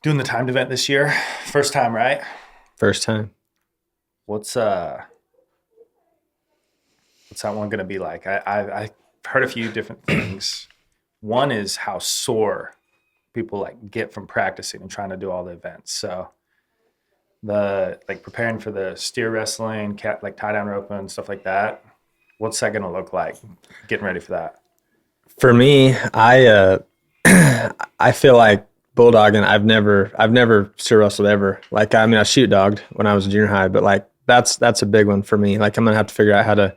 Doing the timed event this year. First time, right? First time. What's that one gonna be like? I've heard a few different things. One is how sore people like get from practicing and trying to do all the events. So the like preparing for the steer wrestling, cat like tie down rope and stuff like that. What's that gonna look like? Getting ready for that. For me, I feel like bulldogging. I've never steer wrestled ever. Like I mean, I shoot dogged when I was in junior high, but like that's a big one for me. Like I'm gonna have to figure out how to.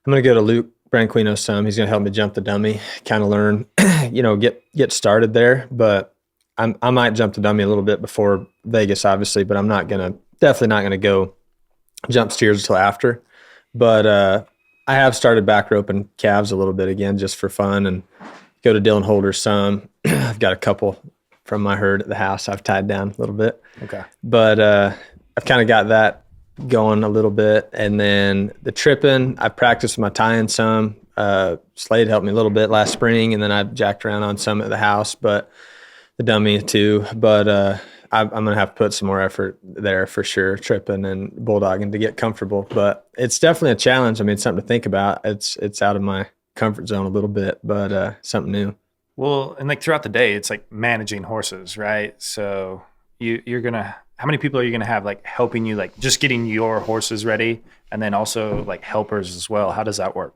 I'm gonna go to Luke Branquino some. He's gonna help me jump the dummy, kind of learn, get started there. But I might jump the dummy a little bit before Vegas, obviously, but I'm not gonna definitely not gonna go jump steers until after. But I have started back roping calves a little bit again just for fun and go to Dylan Holder some. I've got a couple from my herd at the house I've tied down a little bit. Okay. But I've kind of got that going a little bit. And then the tripping, I practiced my tying some. Slade helped me a little bit last spring, and then I jacked around on some at the house, but the dummy too. But I'm going to have to put some more effort there for sure, tripping and bulldogging to get comfortable. But it's definitely a challenge. I mean, it's something to think about. It's out of my comfort zone a little bit, but something new. Well, and like throughout the day, it's like managing horses, right? So you're gonna how many people are you gonna have like helping you, like just getting your horses ready, and then also like helpers as well? How does that work?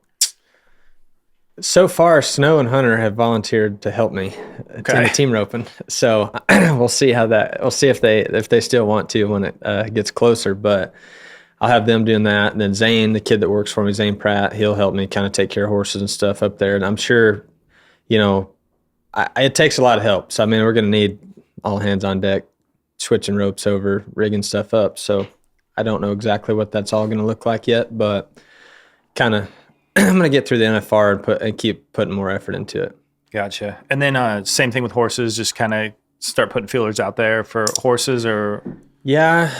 So far, Snow and Hunter have volunteered to help me in the Okay. team roping. So we'll see how that. We'll see if they still want to when it gets closer. But I'll have them doing that, and then Zane, the kid that works for me, Zane Pratt, he'll help me kind of take care of horses and stuff up there. And I'm sure, you know, it takes a lot of help. So I mean, we're going to need all hands on deck, switching ropes over, rigging stuff up. So I don't know exactly what that's all going to look like yet, but kind of I'm going to get through the NFR and keep putting more effort into it. Gotcha. And then same thing with horses, just kind of start putting feelers out there for horses or Yeah,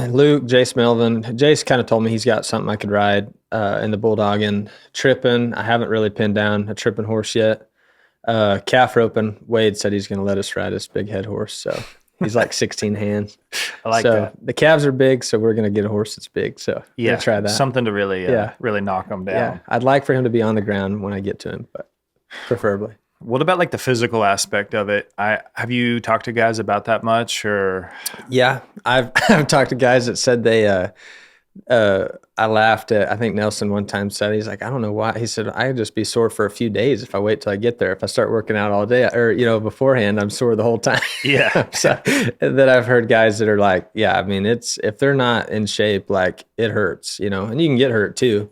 Luke, Jace Melvin. Jace kind of told me he's got something I could ride in the bulldogging. Tripping, I haven't really pinned down a tripping horse yet. Calf roping, Wade said he's going to let us ride this big head horse. So he's like 16 hands. I like So that. the calves are big, so we're going to get a horse that's big. So Yeah, we'll try that. something to really Yeah. really knock them Yeah, down. I'd like for him to be on the ground when I get to him, but preferably. What about like the physical aspect of it? I have you talked to guys about that much or Yeah, I've talked to guys that said I laughed at, I think Nelson one time said, he's like, I don't know why. He said, I'd just be sore for a few days if I wait till I get there. If I start working out all day or, beforehand, I'm sore the whole time. yeah. So that I've heard guys that are like, yeah, I mean, if they're not in shape, like it hurts, and you can get hurt too.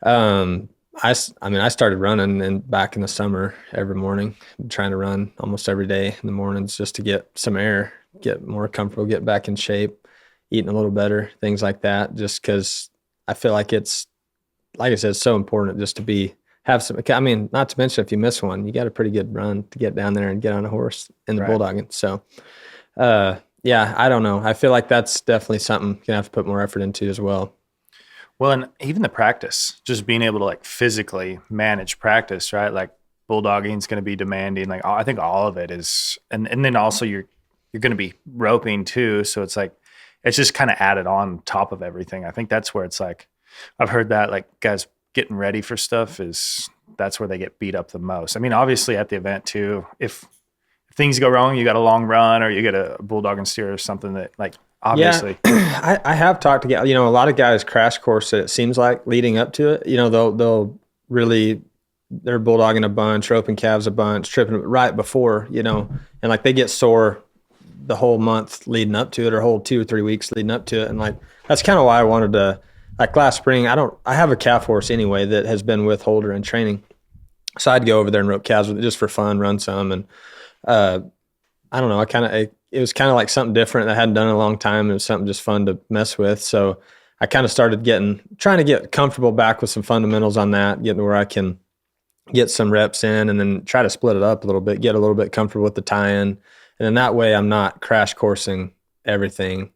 I started running and back in the summer every morning, trying to run almost every day in the mornings just to get some air, get more comfortable, get back in shape, eating a little better, things like that. Just because I feel like it's, like I said, it's so important just to have some. I mean, not to mention if you miss one, you got a pretty good run to get down there and get on a horse in the Right. bulldogging. So, yeah, I don't know. I feel like that's definitely something you're gonna have to put more effort into as well. Well, and even the practice, just being able to like physically manage practice, right? Like bulldogging is going to be demanding. Like I think all of it is, and then also you're going to be roping too. So it's like it's just kind of added on top of everything. I think that's where it's like I've heard that like guys getting ready for stuff is that's where they get beat up the most. I mean, obviously at the event too, if things go wrong, you got a long run or you get a bulldog and steer or something that like obviously. Yeah, I have talked to guys. A lot of guys crash course it. It seems like leading up to it. They'll really they're bulldogging a bunch, roping calves a bunch, tripping right before. And like they get sore the whole month leading up to it, or whole 2 or 3 weeks leading up to it. And like that's kind of why I wanted to. Like last spring, I have a calf horse anyway that has been with Holder in training, so I'd go over there and rope calves with it just for fun, run some, and I don't know. It was kind of like something different that I hadn't done in a long time. It was something just fun to mess with. So I kind of started trying to get comfortable back with some fundamentals on that, getting to where I can get some reps in and then try to split it up a little bit, get a little bit comfortable with the tie-in. And then that way I'm not crash coursing everything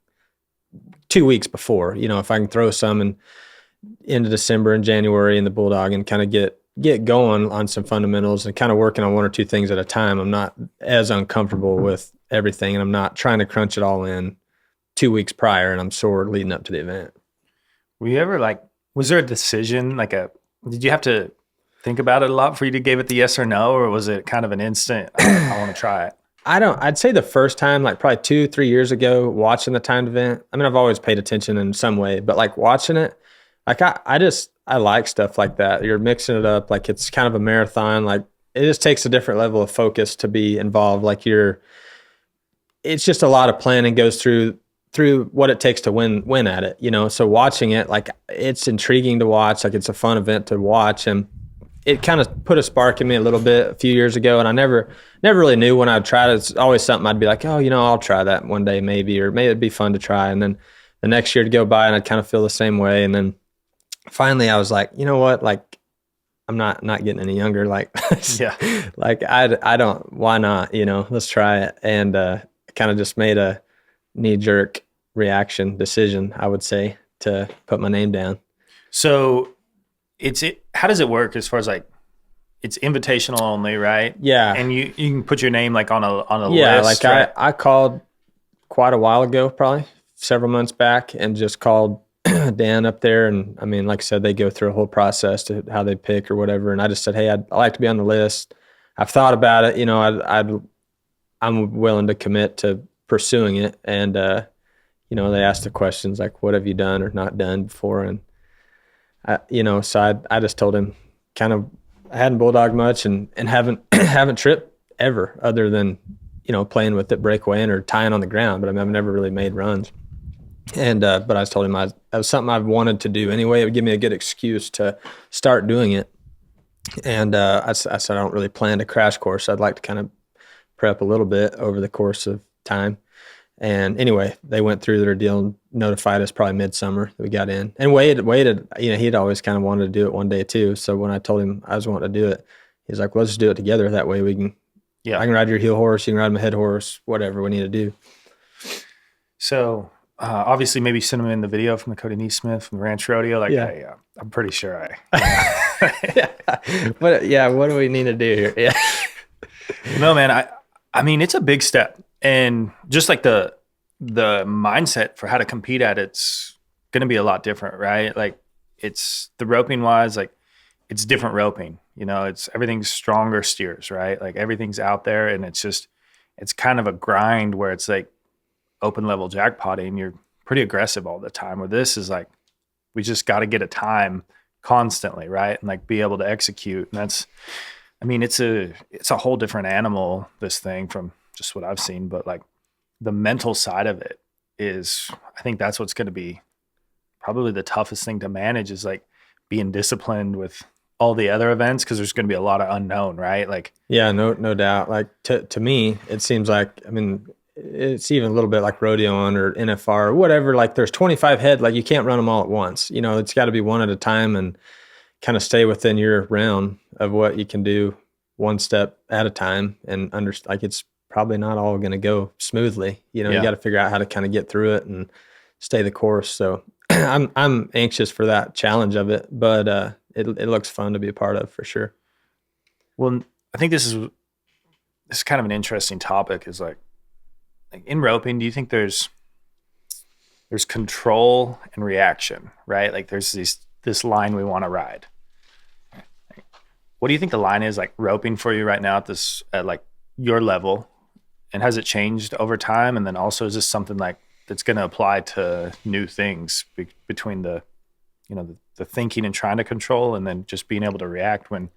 2 weeks before. If I can throw some into December and January in the bulldog and kind of get going on some fundamentals and kind of working on one or two things at a time, I'm not as uncomfortable with everything, and I'm not trying to crunch it all in 2 weeks prior and I'm sore leading up to the event. Were you ever like, was there a decision, did you have to think about it a lot before you gave it the yes or no, or was it kind of an instant, I want to try it? I'd say the first time, like probably 2-3 years ago, watching the timed event. I mean, I've always paid attention in some way, but like watching it, like I like stuff like that. You're mixing it up. Like it's kind of a marathon. Like it just takes a different level of focus to be involved. Like it's just a lot of planning goes through what it takes to win at it, you know? So watching it, like it's intriguing to watch. Like it's a fun event to watch. And it kind of put a spark in me a little bit a few years ago. And I never really knew when I'd try it. It's always something I'd be like, oh, you know, I'll try that one day maybe, or maybe it'd be fun to try. And then the next year to go by and I'd kind of feel the same way. And then finally I was like, you know what? Like I'm not getting any younger. Like, Yeah. like I don't, why not, you know, let's try it. And, kind of just made a knee-jerk reaction decision, I would say, to put my name down. So how does it work as far as like, it's invitational only, right? Yeah. And you can put your name like on a Yeah, list. like right? I called quite a while ago, probably several months back, and just called Dan up there. And I mean, like I said, they go through a whole process to how they pick or whatever. And I just said, hey, I'd like to be on the list. I've thought about it. You know, I'm willing to commit to pursuing it. And, you know, they asked the questions like, what have you done or not done before? And, so I just told him kind of, I hadn't bulldog much and haven't tripped ever other than, you know, playing with it breakaway or tying on the ground. But I mean, I've never really made runs. And, but I told him that was something I've wanted to do anyway. It would give me a good excuse to start doing it. And, I said, I don't really plan to crash course. I'd like to kind of prep a little bit over the course of time. And anyway, they went through their deal and notified us probably midsummer that we got in. And waited, you know, he'd always kind of wanted to do it one day too. So when I told him I was wanting to do it, he's like, well, let's just do it together. That way we can, I can ride your heel horse, you can ride my head horse, whatever we need to do. So obviously maybe send him in the video from the Cody Neesmith from the Ranch Rodeo. Like, yeah. Hey, I'm pretty sure What do we need to do here? Yeah. No, man, I mean, it's a big step. And just like the mindset for how to compete at it's going to be a lot different, right? Like it's the roping wise, like it's different roping, you know, everything's stronger steers, right? Like everything's out there and it's kind of a grind where it's like open level jackpotting. You're pretty aggressive all the time, where this is like, we just got to get a time constantly, right? And like be able to execute. And it's a whole different animal, this thing, from just what I've seen, but like the mental side of it is, I think that's what's going to be probably the toughest thing to manage, is like being disciplined with all the other events. 'Cause there's going to be a lot of unknown, right? Like, yeah, no doubt. Like to me, it seems like, I mean, it's even a little bit like rodeoing or NFR or whatever. Like there's 25 head, like you can't run them all at once, you know, it's got to be one at a time and kind of stay within your realm of what you can do one step at a time. And like it's probably not all going to go smoothly. You know, You got to figure out how to kind of get through it and stay the course. So I'm anxious for that challenge of it, but it looks fun to be a part of for sure. Well, I think this is kind of an interesting topic, is like in roping, do you think there's control and reaction, right? Like there's this line we want to ride. What do you think the line is, like roping for you right now at like your level? And has it changed over time? And then also, is this something like that's going to apply to new things between the thinking and trying to control, and then just being able to react when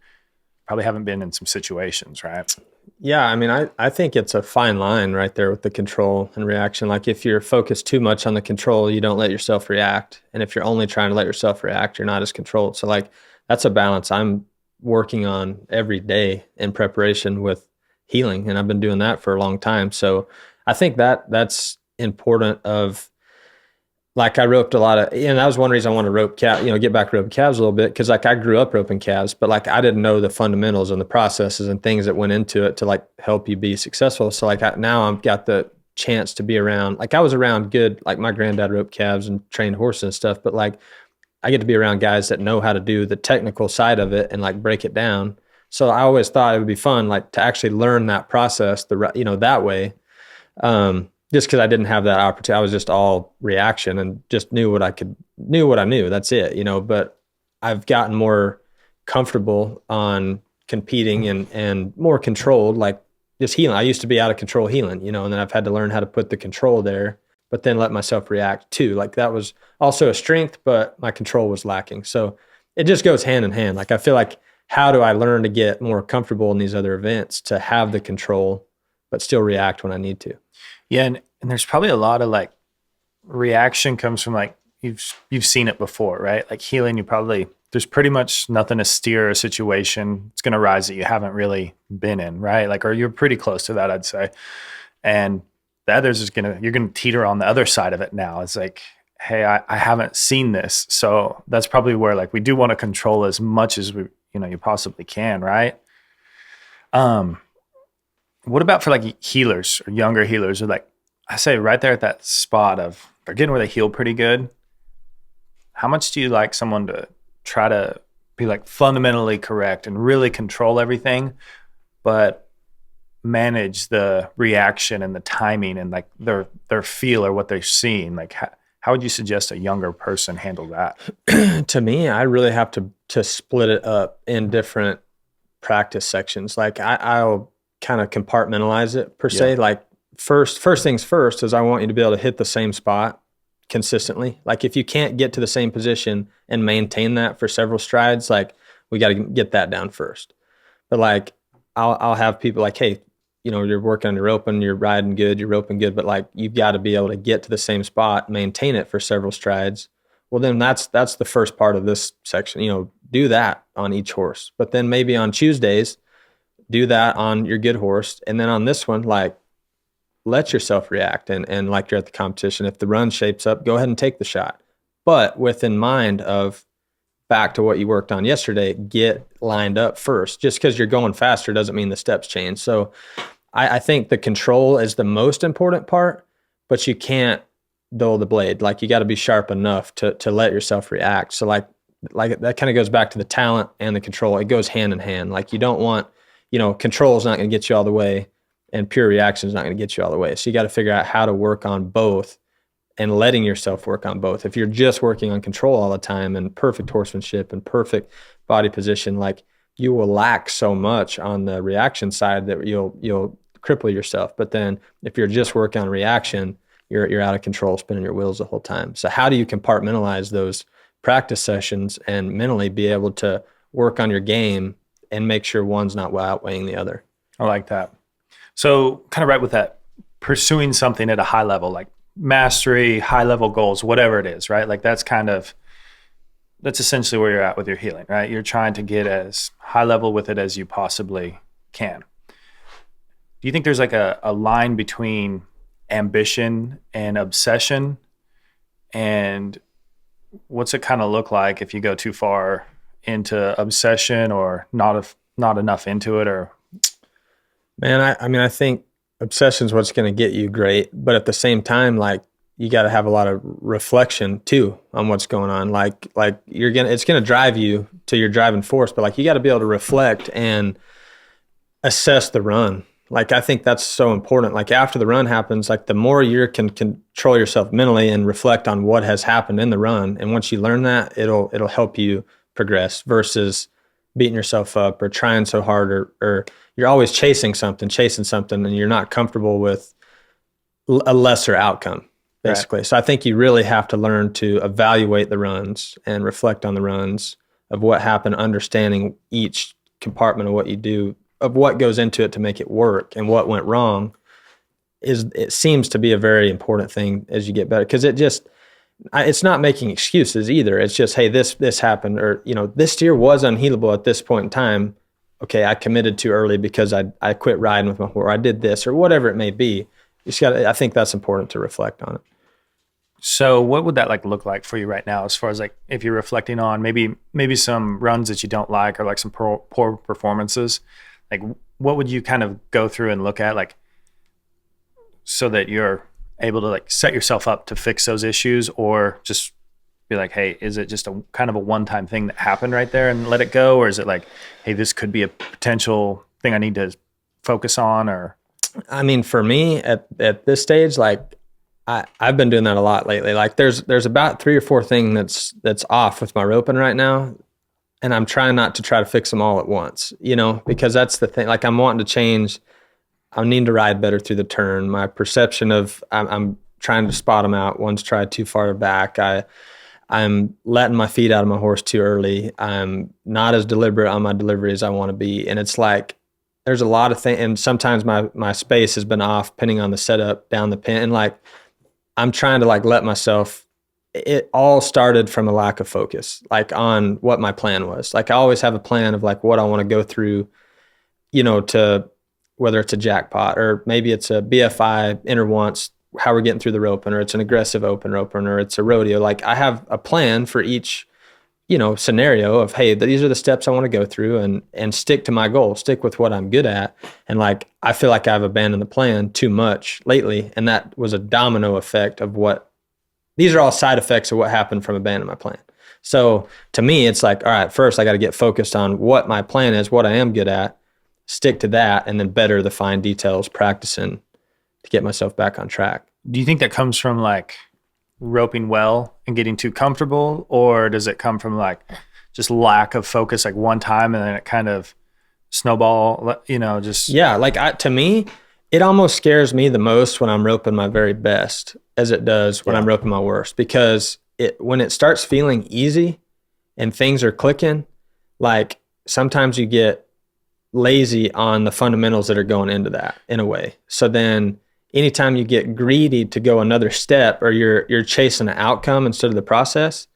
probably haven't been in some situations, right? Yeah, I mean, I think it's a fine line right there with the control and reaction. Like if you're focused too much on the control, you don't let yourself react. And if you're only trying to let yourself react, you're not as controlled. So like that's a balance I'm working on every day in preparation with healing. And I've been doing that for a long time. So I think that's important. Of like, I roped a lot of, and that was one reason I wanted to rope get back roping calves a little bit. 'Cause like I grew up roping calves, but like I didn't know the fundamentals and the processes and things that went into it to like help you be successful. So like now I've got the chance to be around, like I was around good, like my granddad roped calves and trained horses and stuff, but like I get to be around guys that know how to do the technical side of it and like break it down. So I always thought it would be fun, like to actually learn that process, that way. Just because I didn't have that opportunity, I was just all reaction and just knew what I knew. That's it, But I've gotten more comfortable on competing and more controlled, like just healing. I used to be out of control healing, and then I've had to learn how to put the control there, but then let myself react too. Like that was also a strength, but my control was lacking. So it just goes hand in hand. Like I feel like, how do I learn to get more comfortable in these other events to have the control, but still react when I need to? Yeah, and there's probably a lot of like reaction comes from like you've seen it before, right? Like healing, there's pretty much nothing to steer a situation. It's going to rise that you haven't really been in, right? Like, or you're pretty close to that, I'd say. And the others you're going to teeter on the other side of it now. It's like, hey, I haven't seen this. So that's probably where like we do want to control as much as you possibly can, right? What about for like healers or younger healers, or like I say right there at that spot of they're getting where they heal pretty good? How much do you like someone to try to be like fundamentally correct and really control everything, but manage the reaction and the timing and like their feel or what they're seeing? Like how would you suggest a younger person handle that? To me, I really have to split it up in different practice sections. Like I'll kind of compartmentalize it per se. Like first things first is I want you to be able to hit the same spot consistently. Like if you can't get to the same position and maintain that for several strides, like we got to get that down first. But like I'll have people like, hey, you're working on your open, you're riding good, you're roping good, but like you've got to be able to get to the same spot, maintain it for several strides. Well, then that's the first part of this section. Do that on each horse. But then maybe on Tuesdays, do that on your good horse. And then on this one, like let yourself react and like you're at the competition. If the run shapes up, go ahead and take the shot. But with in mind of back to what you worked on yesterday, get lined up first. Just because you're going faster doesn't mean the steps change. So I think the control is the most important part, but you can't dull the blade. Like you got to be sharp enough to let yourself react. So like that kind of goes back to the talent and the control. It goes hand in hand. Like you don't want, control is not going to get you all the way and pure reaction is not going to get you all the way. So you got to figure out how to work on both and letting yourself work on both. If you're just working on control all the time and perfect horsemanship and perfect body position, like you will lack so much on the reaction side that you'll cripple yourself. But then if you're just working on reaction, you're out of control, spinning your wheels the whole time. So how do you compartmentalize those practice sessions and mentally be able to work on your game and make sure one's not outweighing the other? I like that. So kind of right with that, pursuing something at a high level, like mastery, high level goals, whatever it is, right? Like that's essentially where you're at with your healing, right? You're trying to get as high level with it as you possibly can. Do you think there's like a line between ambition and obsession? And what's it kind of look like if you go too far into obsession or not enough into it? Or man, I think obsession is what's going to get you great, but at the same time, like you got to have a lot of reflection too on what's going on. Like it's going to drive you to your driving force, but like you got to be able to reflect and assess the run. Like I think that's so important. Like after the run happens, like the more you can control yourself mentally and reflect on what has happened in the run, and once you learn that, it'll help you progress versus beating yourself up or trying so hard or you're always chasing something and you're not comfortable with a lesser outcome, basically. Right. So I think you really have to learn to evaluate the runs and reflect on the runs of what happened, understanding each compartment of what you do, of what goes into it to make it work and what went wrong. It seems to be a very important thing as you get better, because it's not making excuses either. It's just, hey, this happened, or this steer was unhealable at this point in time. Okay, I committed too early because I quit riding with my horse, or I did this, or whatever it may be. You just I think that's important to reflect on it. So what would that like look like for you right now, as far as like if you're reflecting on maybe some runs that you don't like, or like some poor performances? Like what would you kind of go through and look at, like so that you're able to like set yourself up to fix those issues, or just be like, hey, is it just a kind of a one-time thing that happened right there and let it go? Or is it like, hey, this could be a potential thing I need to focus on? Or I mean, for me at this stage, like I've been doing that a lot lately. Like there's about 3 or 4 things that's off with my roping right now. And I'm trying not to try to fix them all at once, because that's the thing. Like I'm wanting to change. I need to ride better through the turn. My perception of I'm trying to spot them out. One's tried too far back. I'm letting my feet out of my horse too early. I'm not as deliberate on my delivery as I want to be. And it's like, there's a lot of things. And sometimes my space has been off depending on the setup down the pin. And like, I'm trying to like let myself, it all started from a lack of focus, like on what my plan was. Like I always have a plan of like what I want to go through, to whether it's a jackpot or maybe it's a BFI enter once, how we're getting through the roping, or it's an aggressive open roping, or it's a rodeo. Like I have a plan for each, scenario of, hey, these are the steps I want to go through and stick to my goal, stick with what I'm good at. And like, I feel like I've abandoned the plan too much lately. And that was a domino effect of these are all side effects of what happened from abandoning my plan. So to me, it's like, all right, first I got to get focused on what my plan is, what I am good at, stick to that, and then better the fine details, practicing to get myself back on track. do you think that comes from like roping well and getting too comfortable, or does it come from like just lack of focus, like one time and then it kind of snowball, just. Yeah, like to me, it almost scares me the most when I'm roping my very best as it does when I'm roping my worst, because when it starts feeling easy and things are clicking, like sometimes you get lazy on the fundamentals that are going into that in a way. So then anytime you get greedy to go another step, or you're chasing an outcome instead of the process,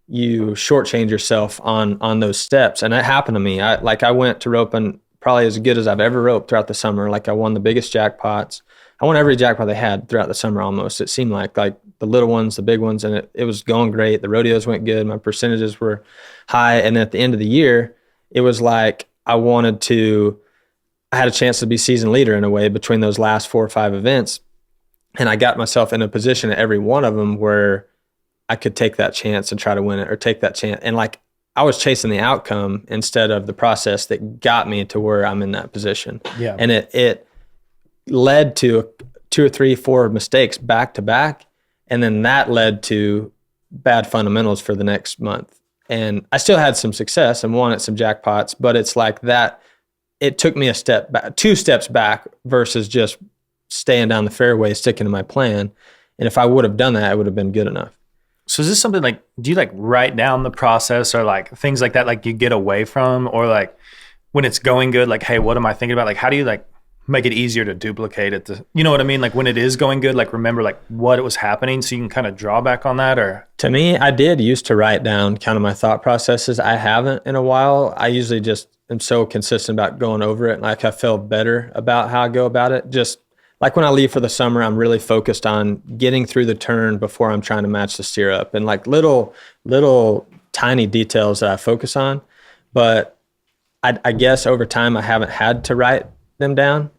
you shortchange yourself on those steps. And that happened to me. I went to roping probably as good as I've ever roped throughout the summer. Like I won the biggest jackpots. I won every jackpot they had throughout the summer almost. It seemed like the little ones, the big ones, and it was going great. The rodeos went good. My percentages were high. And at the end of the year, it was like I had a chance to be season leader in a way between those last 4 or 5 events. And I got myself in a position at every one of them where I could take that chance and try to win it, or take that chance. And like I was chasing the outcome instead of the process that got me to where I'm in that position. Yeah. And it led to 2 or 3, 4 mistakes back to back. And then that led to bad fundamentals for the next month. And I still had some success and won at some jackpots, but it's like that. It took me a step back, 2 steps back versus just staying down the fairway, sticking to my plan. And if I would have done that, it would have been good enough. So is this something like, do you like write down the process or like things like that, like you get away from, or like when it's going good, like, hey, what am I thinking about? Like, how do you like make it easier to duplicate it? You know what I mean? Like when it is going good, like remember like what was happening so you can kind of draw back on that. Or to me, I did used to write down kind of my thought processes. I haven't in a while. I usually just am so consistent about going over it. Like I feel better about how I go about it. Just like when I leave for the summer, I'm really focused on getting through the turn before I'm trying to match the steer up, and like little tiny details that I focus on. But I guess over time I haven't had to write them down,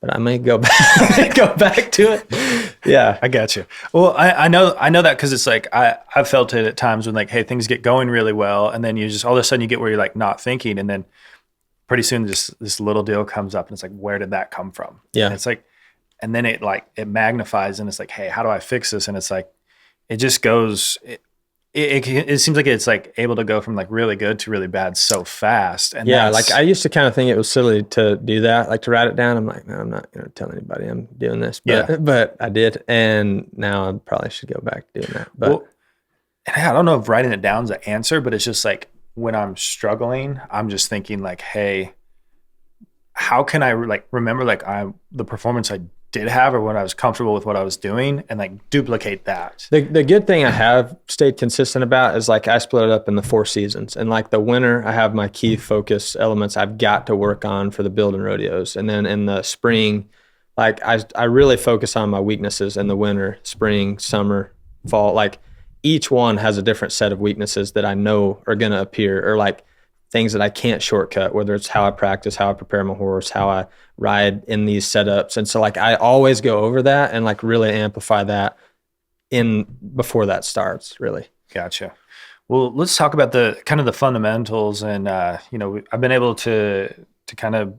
but I may go back to it. Yeah, I got you. Well, I know that because it's like I've felt it at times when like, hey, things get going really well, and then you just all of a sudden you get where you're like not thinking, and then pretty soon this little deal comes up, and it's like, where did that come from? Yeah, and it's like. And then it magnifies, and it's like, hey, how do I fix this? And it's like, it just goes, it seems like it's like able to go from like really good to really bad so fast. And yeah, like I used to kind of think it was silly to do that, like to write it down. I'm like, no, I'm not going to tell anybody I'm doing this. But I did. And now I probably should go back to doing that. But well, and I don't know if writing it down is the answer, but it's just like when I'm struggling, I'm just thinking like, hey, how can I like remember like the performance I did have, or when I was comfortable with what I was doing, and like duplicate that. The good thing I have stayed consistent about is like I split it up in the 4 seasons, and like the winter I have my key focus elements I've got to work on for the build and rodeos, and then in the spring, like I really focus on my weaknesses in the winter, spring, summer, fall. Like each one has a different set of weaknesses that I know are going to appear, or like things that I can't shortcut, whether it's how I practice, how I prepare my horse, how I ride in these setups. And so like I always go over that and like really amplify that in before that starts, really. Gotcha. Well, let's talk about the kind of the fundamentals, and I've been able to kind of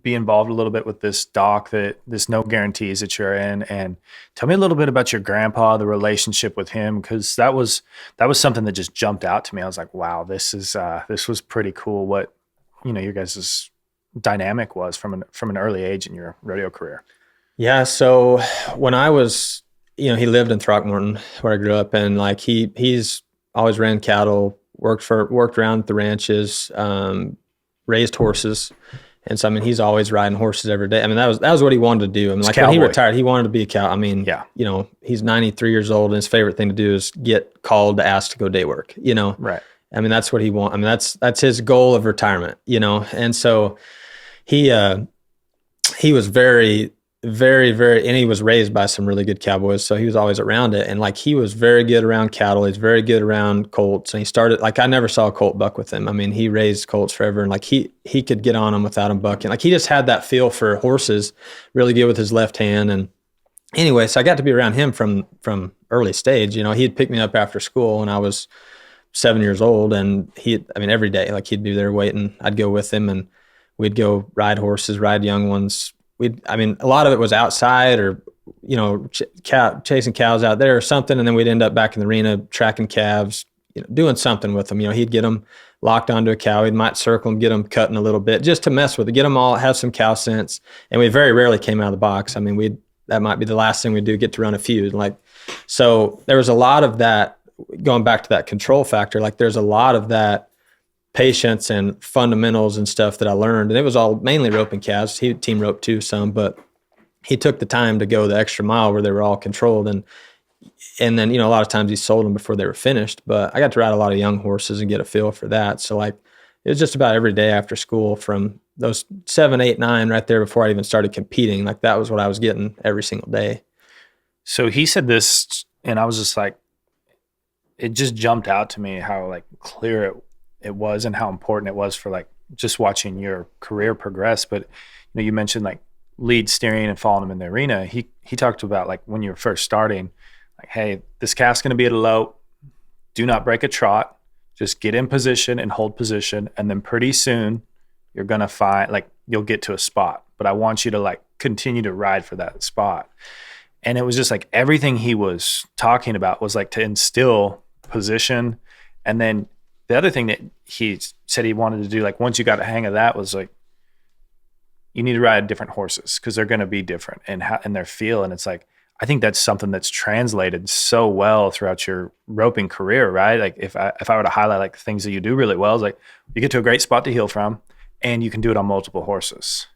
be involved a little bit with this doc, that this no guarantees that you're in, and tell me a little bit about your grandpa, the relationship with him, because that was something that just jumped out to me. I was like, wow, this was pretty cool. What your guys' dynamic was from an early age in your rodeo career. Yeah. So when I was, he lived in Throckmorton where I grew up, and like he's always ran cattle, worked around the ranches, raised horses. And so, I mean, he's always riding horses every day. I mean, that was what he wanted to do. I mean, like when he retired, he wanted to be a cow. I mean, yeah. He's 93 years old, and his favorite thing to do is get called to ask to go day work, Right. I mean, that's what he wants. I mean, that's his goal of retirement, And so he was very, very, very, and he was raised by some really good cowboys. So he was always around it. And like, he was very good around cattle. He's very good around colts. And he started, like, I never saw a colt buck with him. I mean, he raised colts forever, and like he could get on them without him bucking. Like, he just had that feel for horses, really good with his left hand. And anyway, so I got to be around him from early stage. He'd pick me up after school when I was 7 years old, and every day, like, he'd be there waiting. I'd go with him, and we'd go ride horses, ride young ones. A lot of it was outside, or, chasing cows out there or something. And then we'd end up back in the arena tracking calves, doing something with them. He'd get them locked onto a cow. He might circle them, get them cutting a little bit just to mess with it, get them all, have some cow sense. And we very rarely came out of the box. I mean, that might be the last thing we do, get to run a feud. Like, so there was a lot of that, going back to that control factor. Like, there's a lot of that patience and fundamentals and stuff that I learned. And it was all mainly roping calves. He team roped too some, but he took the time to go the extra mile where they were all controlled. And then, a lot of times he sold them before they were finished, but I got to ride a lot of young horses and get a feel for that. So like, it was just about every day after school from those 7, 8, 9, right there before I even started competing. Like, that was what I was getting every single day. So he said this, and I was just like, it just jumped out to me how like clear it was, and how important it was for like just watching your career progress. But you mentioned like lead steering and following him in the arena. He talked about like when you were first starting, like, hey, this calf's going to be at a lope. Do not break a trot. Just get in position and hold position, and then pretty soon you're going to find, like, you'll get to a spot. But I want you to like continue to ride for that spot. And it was just like everything he was talking about was like to instill position. And then the other thing that he said he wanted to do, like once you got a hang of that, was like, you need to ride different horses because they're going to be different in their feel. And it's like, I think that's something that's translated so well throughout your roping career, right? Like if I were to highlight like things that you do really well, is like you get to a great spot to heel from, and you can do it on multiple horses.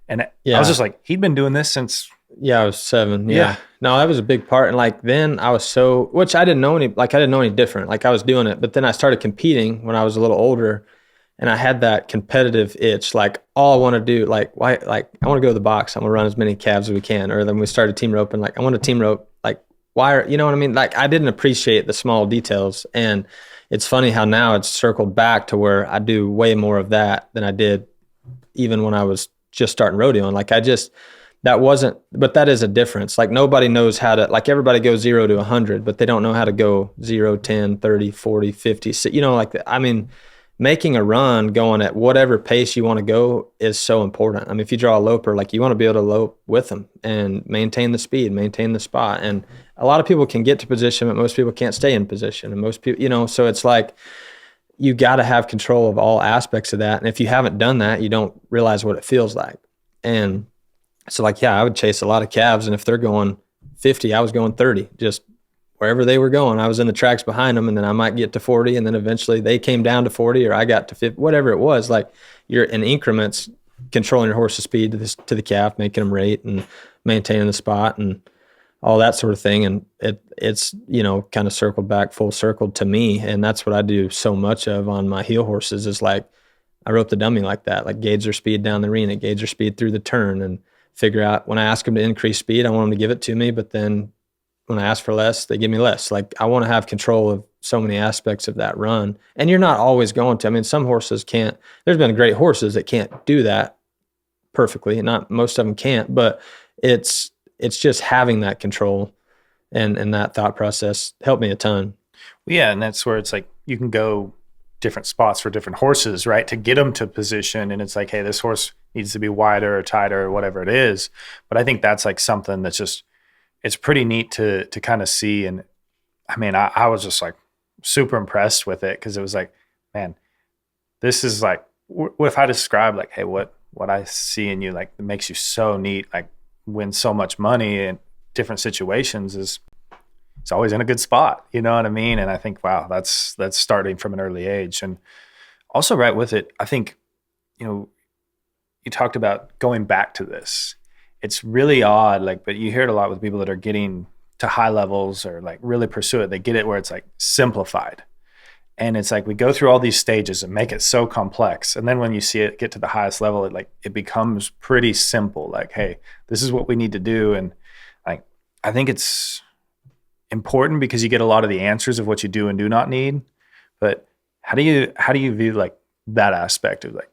And I was just like, he'd been doing this since. Yeah, I was 7. Yeah. No, that was a big part. And like, then I was which I didn't know any different. Like, I was doing it, but then I started competing when I was a little older, and I had that competitive itch. Like, all I want to do, like, why, like, I want to go to the box. I'm gonna run as many calves as we can. Or then we started team roping. Like, I want to team rope. Like, why you know what I mean? Like, I didn't appreciate the small details. And it's funny how now it's circled back to where I do way more of that than I did even when I was just starting rodeoing. Like, but that is a difference. Like, nobody knows how to, like, everybody goes 0 to 100, but they don't know how to go 0, 10, 30, 40, 50. So, I mean, making a run going at whatever pace you want to go is so important. I mean, if you draw a loper, like, you want to be able to lope with them and maintain the speed, maintain the spot. And a lot of people can get to position, but most people can't stay in position. And most people, so it's like, you got to have control of all aspects of that. And if you haven't done that, you don't realize what it feels like. And so like, yeah, I would chase a lot of calves, and if they're going 50, I was going 30, just wherever they were going. I was in the tracks behind them, and then I might get to 40, and then eventually they came down to 40, or I got to 50, whatever it was. Like, you're in increments controlling your horse's speed to the calf, making them rate and maintaining the spot and all that sort of thing. And it's kind of circled back full circle to me. And that's what I do so much of on my heel horses, is like, I rope the dummy like that, like gauge their speed down the arena, gauge their speed through the turn, and figure out when I ask them to increase speed, I want them to give it to me. But then when I ask for less, they give me less. Like, I want to have control of so many aspects of that run. And you're not always going to. I mean, some horses can't. There's been great horses that can't do that perfectly. Not most of them can't, but it's just having that control And that thought process helped me a ton. Yeah, and that's where it's like you can go different spots for different horses, right? To get them to position, and it's like, hey, this horse needs to be wider or tighter or whatever it is. But I think that's like something that's just it's pretty neat to kind of see. And I mean, I was just like super impressed with it because it was like, man, this is like, what if I describe like, hey, what I see in you, like it makes you so neat, like win so much money in different situations is it's always in a good spot. You know what I mean? And I think, wow, that's starting from an early age. And also right with it, I think, you talked about going back to this. It's really odd, like, but you hear it a lot with people that are getting to high levels or like really pursue it. They get it where it's like simplified. And it's like we go through all these stages and make it so complex. And then when you see it get to the highest level, it becomes pretty simple. Like, hey, this is what we need to do. And like I think it's important because you get a lot of the answers of what you do and do not need. But how do you view like that aspect of like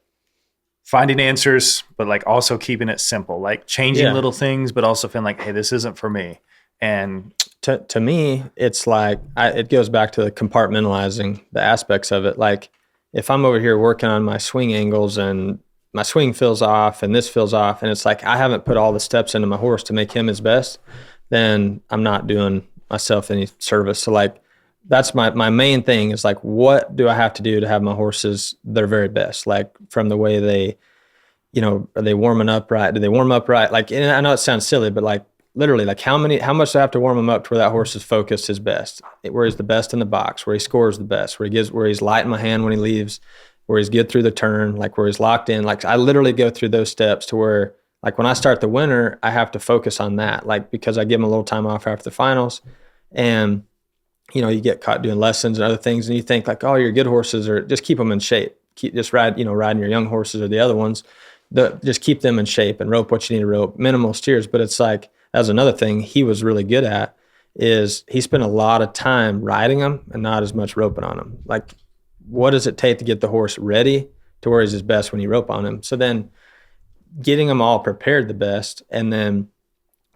finding answers, but like also keeping it simple, like changing little things, but also feeling like, hey, this isn't for me. And to me, it's like it goes back to the compartmentalizing the aspects of it. Like if I'm over here working on my swing angles and my swing feels off and this feels off, and it's like I haven't put all the steps into my horse to make him his best, then I'm not doing myself any service. So like that's my main thing is like, what do I have to do to have my horses their very best? Like from the way they, are they warming up right? Do they warm up right? Like, and I know it sounds silly, but like literally, like how much do I have to warm him up to where that horse is focused his best, where he's the best in the box, where he scores the best, where he's light in my hand when he leaves, where he's good through the turn, like where he's locked in. Like I literally go through those steps to where like when I start the winter, I have to focus on that, like because I give him a little time off after the finals, and you get caught doing lessons and other things, and you think like, oh, your good horses are just keep them in shape, riding your young horses or the other ones, just keep them in shape and rope what you need to rope, minimal steers. But it's like that's another thing he was really good at is he spent a lot of time riding them and not as much roping on them. Like, what does it take to get the horse ready to where he's his best when you rope on him? So then getting them all prepared the best, and then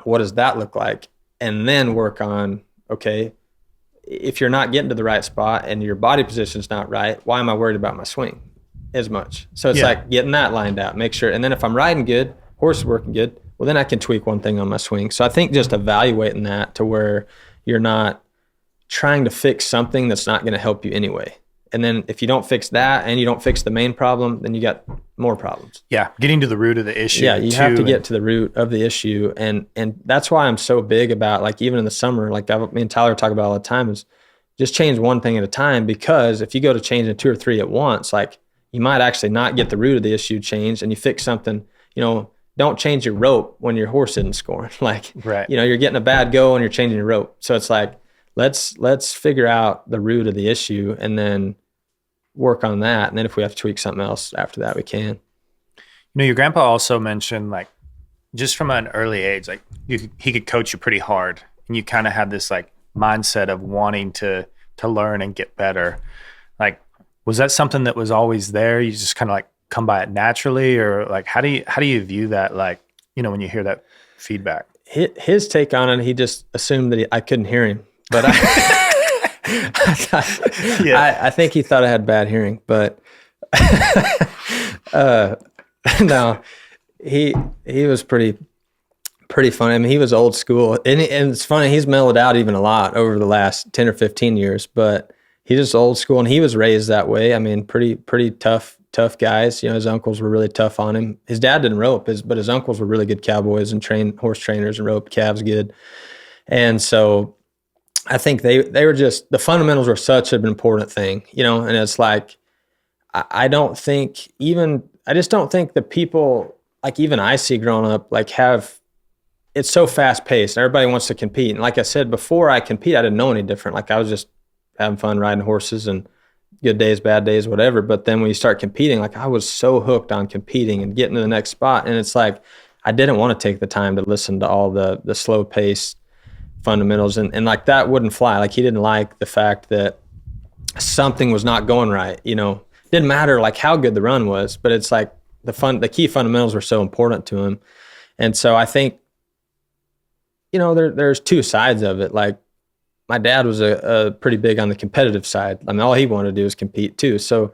what does that look like? And then work on, okay, if you're not getting to the right spot and your body position's not right, why am I worried about my swing as much? So it's like getting that lined out, make sure. And then if I'm riding good, horse is working good, well, then I can tweak one thing on my swing. So I think just evaluating that to where you're not trying to fix something that's not going to help you anyway. And then if you don't fix that and you don't fix the main problem, then you got more problems. Yeah, getting to the root of the issue. Yeah, you have to get to the root of the issue. And that's why I'm so big about, like, even in the summer, like me and Tyler talk about all the time, is just change one thing at a time. Because if you go to changing 2 or 3 at once, like you might actually not get the root of the issue changed, and you fix something, don't change your rope when your horse isn't scoring. Like, right. You're getting a bad go and you're changing your rope. So it's like, let's figure out the root of the issue and then work on that. And then if we have to tweak something else after that, we can. Your grandpa also mentioned, like, just from an early age, like he could coach you pretty hard, and you kind of had this like mindset of wanting to learn and get better. Like, was that something that was always there? You just kind of like come by it naturally, or like how do you view that? Like, when you hear that feedback, his take on it, he just assumed that I couldn't hear him, but I think he thought I had bad hearing, but no, he was pretty funny. I mean, he was old school, and it's funny. He's mellowed out even a lot over the last 10 or 15 years, but he's just old school, and he was raised that way. I mean, pretty tough guys. His uncles were really tough on him. His dad didn't rope, but his uncles were really good cowboys and horse trainers and roped calves good. And so I think they were just, the fundamentals were such an important thing, and it's like, I just don't think the people, like even I see growing up, like it's so fast paced and everybody wants to compete. And like I said, before I compete, I didn't know any different. Like I was just having fun riding horses and good days, bad days, whatever. But then when you start competing, like I was so hooked on competing and getting to the next spot. And it's like, I didn't want to take the time to listen to all the slow paced fundamentals. And like that wouldn't fly. Like he didn't like the fact that something was not going right. Didn't matter like how good the run was, but it's like the key fundamentals were so important to him. And so I think there's two sides of it. Like my dad was a pretty big on the competitive side. I mean, all he wanted to do was compete too. So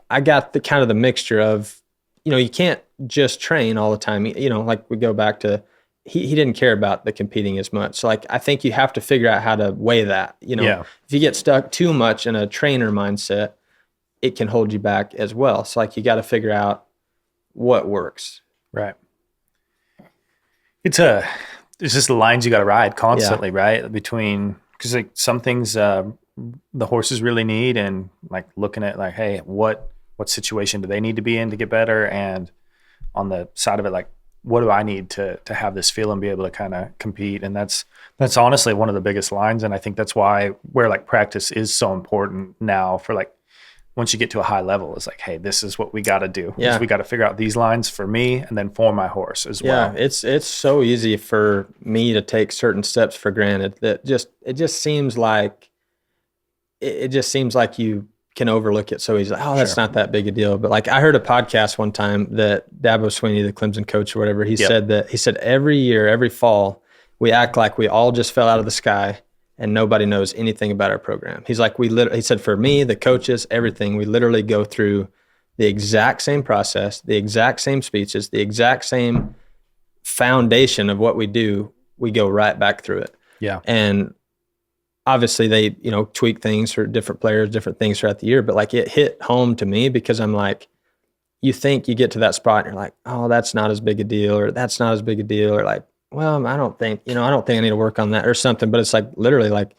I got the kind of the mixture of, you can't just train all the time. Like we go back to, he didn't care about the competing as much. So like, I think you have to figure out how to weigh that, Yeah. if you get stuck too much in a trainer mindset, it can hold you back as well. So like, you got to figure out what works. Right. It's just the lines you got to ride constantly, right? Between, because like some things the horses really need, and like looking at like, hey, what situation do they need to be in to get better? And on the side of it, like, what do I need to have this feel and be able to kind of compete? And that's honestly one of the biggest lines. And I think that's where like practice is so important now for like, once you get to a high level, it's like, hey, this is what we got to do. Yeah. We got to figure out these lines for me and then for my horse as well. Yeah, it's so easy for me to take certain steps for granted that it just seems like you can overlook it so easily. Oh, that's not that big a deal. But like I heard a podcast one time that Dabo Sweeney, the Clemson coach or whatever, he said every year, every fall, we act like we all just fell out of the sky and nobody knows anything about our program. He's like, he said, for me, the coaches, everything, we literally go through the exact same process, the exact same speeches, the exact same foundation of what we do. We go right back through it. Yeah. And obviously they, tweak things for different players, different things throughout the year, but like it hit home to me because I'm like, you think you get to that spot and you're like, oh, that's not as big a deal, or that's not as big a deal, or like, well, I don't think I need to work on that or something. But it's like literally like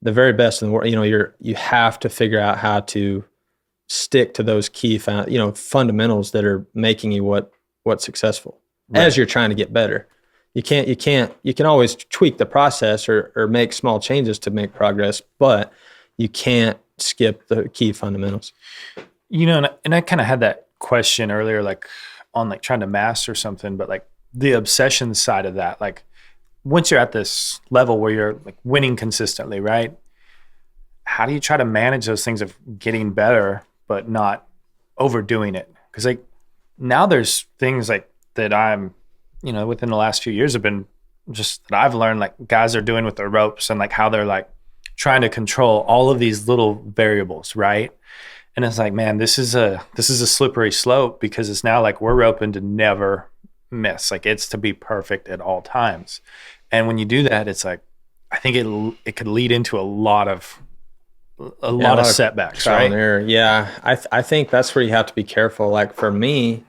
the very best in the world. You have to figure out how to stick to those key fundamentals that are making you what's successful as you're trying to get better. You can always tweak the process or make small changes to make progress, but you can't skip the key fundamentals. And I kind of had that question earlier, like on like trying to master something, but like the obsession side of that, like once you're at this level where you're like winning consistently, right? How do you try to manage those things of getting better, but not overdoing it? Because like now there's things like that I'm, within the last few years have been just that I've learned like guys are doing with their ropes and like how they're like trying to control all of these little variables, right? And it's like, man, this is a slippery slope because it's now like we're roping to never miss. Like it's to be perfect at all times. And when you do that, it's like, I think it could lead into a lot of setbacks, right? Yeah. I think that's where you have to be careful. Like for me,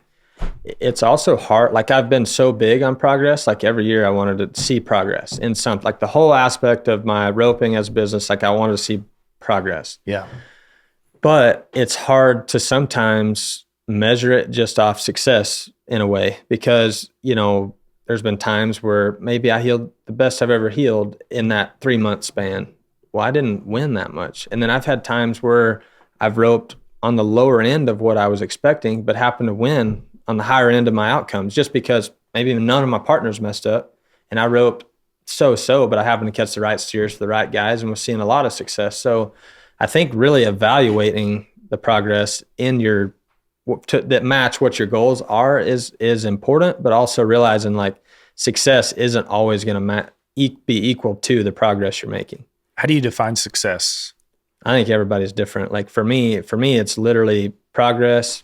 it's also hard. Like I've been so big on progress. Like every year I wanted to see progress in something. Like the whole aspect of my roping as a business, like I wanted to see progress. Yeah. But it's hard to sometimes measure it just off success in a way because, there's been times where maybe I healed the best I've ever healed in that 3-month span. Well, I didn't win that much. And then I've had times where I've roped on the lower end of what I was expecting, but happened to win on the higher end of my outcomes just because maybe none of my partners messed up and I roped so, but I happened to catch the right steers for the right guys and was seeing a lot of success. So I think really evaluating the progress in that match what your goals are is important, but also realizing like success isn't always going to be equal to the progress you're making. How do you define success? I think everybody's different. Like for me, it's literally progress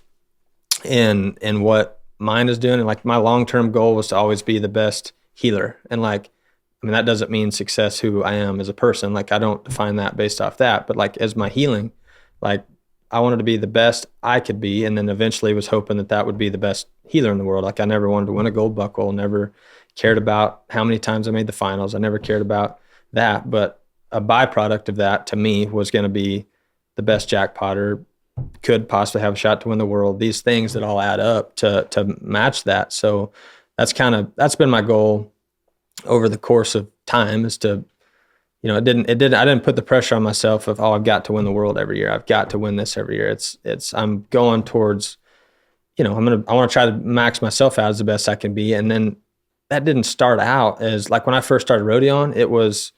in what mine is doing. And like my long-term goal was to always be the best healer. And like, I mean, that doesn't mean success who I am as a person. Like I don't define that based off that, but like as my healing, like I wanted to be the best I could be. And then eventually was hoping that would be the best healer in the world. Like I never wanted to win a gold buckle, never cared about how many times I made the finals. I never cared about that. But a byproduct of that to me was going to be the best jackpot or could possibly have a shot to win the world. These things that all add up to match that. So that's been my goal over the course of time is to, I didn't put the pressure on myself of, I've got to win the world every year. I've got to win this every year. I'm going towards, I want to try to max myself out as the best I can be. And then that didn't start out as like when I first started rodeoing, it was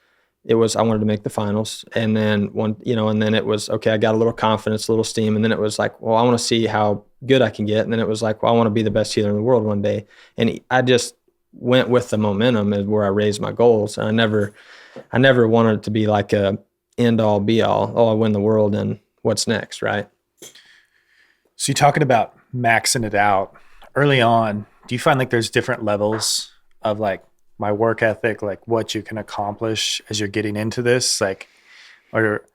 I wanted to make the finals. And then and then it was, okay, I got a little confidence, a little steam. And then it was like, well, I want to see how good I can get. And then it was like, well, I want to be the best healer in the world one day. And I just went with the momentum is where I raised my goals. And I never wanted it to be like a end all be all. Oh, I win the world and what's next, right? So you're talking about maxing it out early on. Do you find like there's different levels of like my work ethic, like what you can accomplish as you're getting into this? Like, or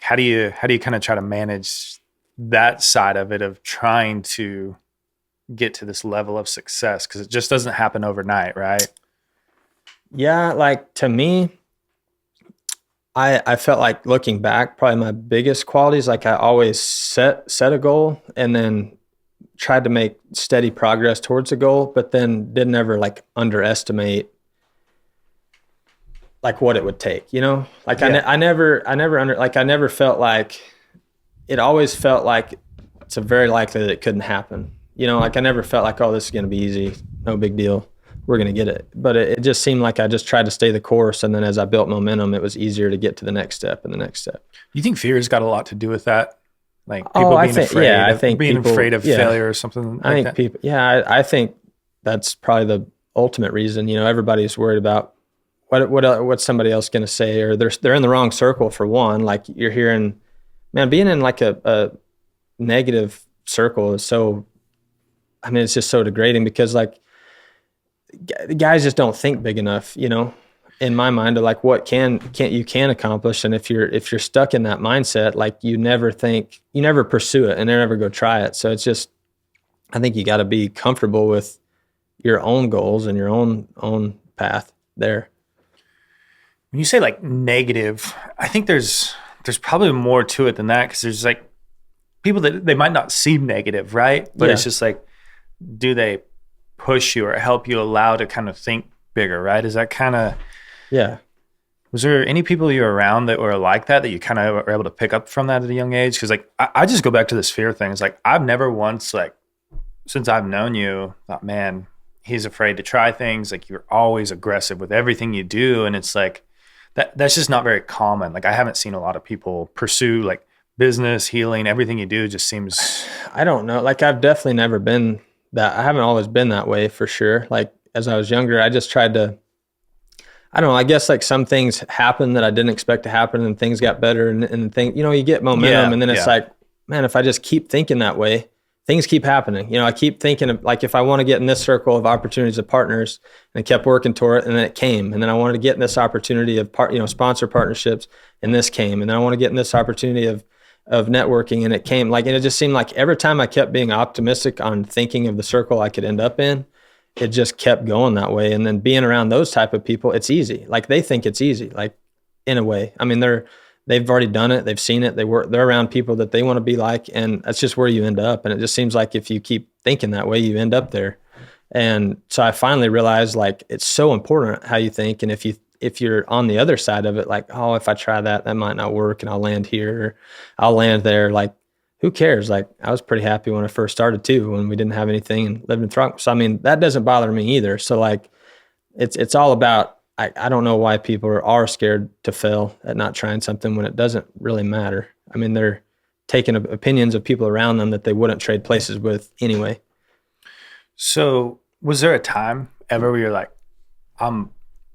how do you kind of try to manage that side of it of trying to get to this level of success? Because it just doesn't happen overnight, right? Yeah, like to me, I felt like looking back, probably my biggest qualities, like I always set a goal and then tried to make steady progress towards the goal, but then didn't ever like underestimate like what it would take, you know? Like Yeah. I never felt like, it always felt like it's a very likely that it couldn't happen. You know, like I never felt like, oh, this is going to be easy. No big deal. We're going to get it. But it just seemed like I just tried to stay the course. And then as I built momentum, it was easier to get to the next step and the next step. You think fear's got a lot to do with that? Like Oh, people I being think- afraid, yeah, I of, think being people- afraid of yeah. failure or something I like think that. people, yeah, I think that's probably the ultimate reason. You know, everybody's worried about what's somebody else going to say, or they're in the wrong circle for one. Like you're hearing, man, being in like a negative circle is so, I mean, it's just so degrading because like guys just don't think big enough, you know, in my mind, of like what can accomplish. And if you're stuck in that mindset, like you never pursue it and never go try it. So it's just, I think you got to be comfortable with your own goals and your own path there. When you say like negative, I think there's probably more to it than that, because there's like people that they might not seem negative, right? But Yeah. it's just like, do they push you or help you allow to kind of think bigger, right? Is that kind of, Yeah. was there any people you were around that were like that you kind of were able to pick up from that at a young age? Because like I just go back to this fear thing. It's like I've never once, like since I've known you, thought, man, he's afraid to try things. Like you're always aggressive with everything you do, and it's like that's just not very common. Like I haven't seen a lot of people pursue like business, healing, everything you do just seems. I don't know. Like I've definitely never been that. I haven't always been that way for sure. Like as I was younger, I just tried to, I don't know, I guess like some things happened that I didn't expect to happen and things got better and things, you know, you get momentum and then it's like, man, if I just keep thinking that way, things keep happening. You know, I keep thinking of like, if I want to get in this circle of opportunities of partners, and I kept working toward it, and then it came. And then I wanted to get in this opportunity of sponsor partnerships, and this came. And then I want to get in this opportunity of networking, and it came. Like, and it just seemed like every time I kept being optimistic on thinking of the circle I could end up in, it just kept going that way. And then being around those type of people, it's easy. Like they think it's easy, like in a way. I mean, they've already done it. They've seen it. They're around people that they want to be like, and that's just where you end up. And it just seems like if you keep thinking that way, you end up there. And so I finally realized like it's so important how you think. And if you're on the other side of it, like, oh, if I try that might not work, and I'll land here or I'll land there. Like, who cares? Like, I was pretty happy when I first started too, when we didn't have anything and lived in Thrunk. So I mean, that doesn't bother me either. So like, it's all about. I don't know why people are scared to fail at not trying something when it doesn't really matter. I mean, they're taking opinions of people around them that they wouldn't trade places with anyway. So was there a time ever where you're like,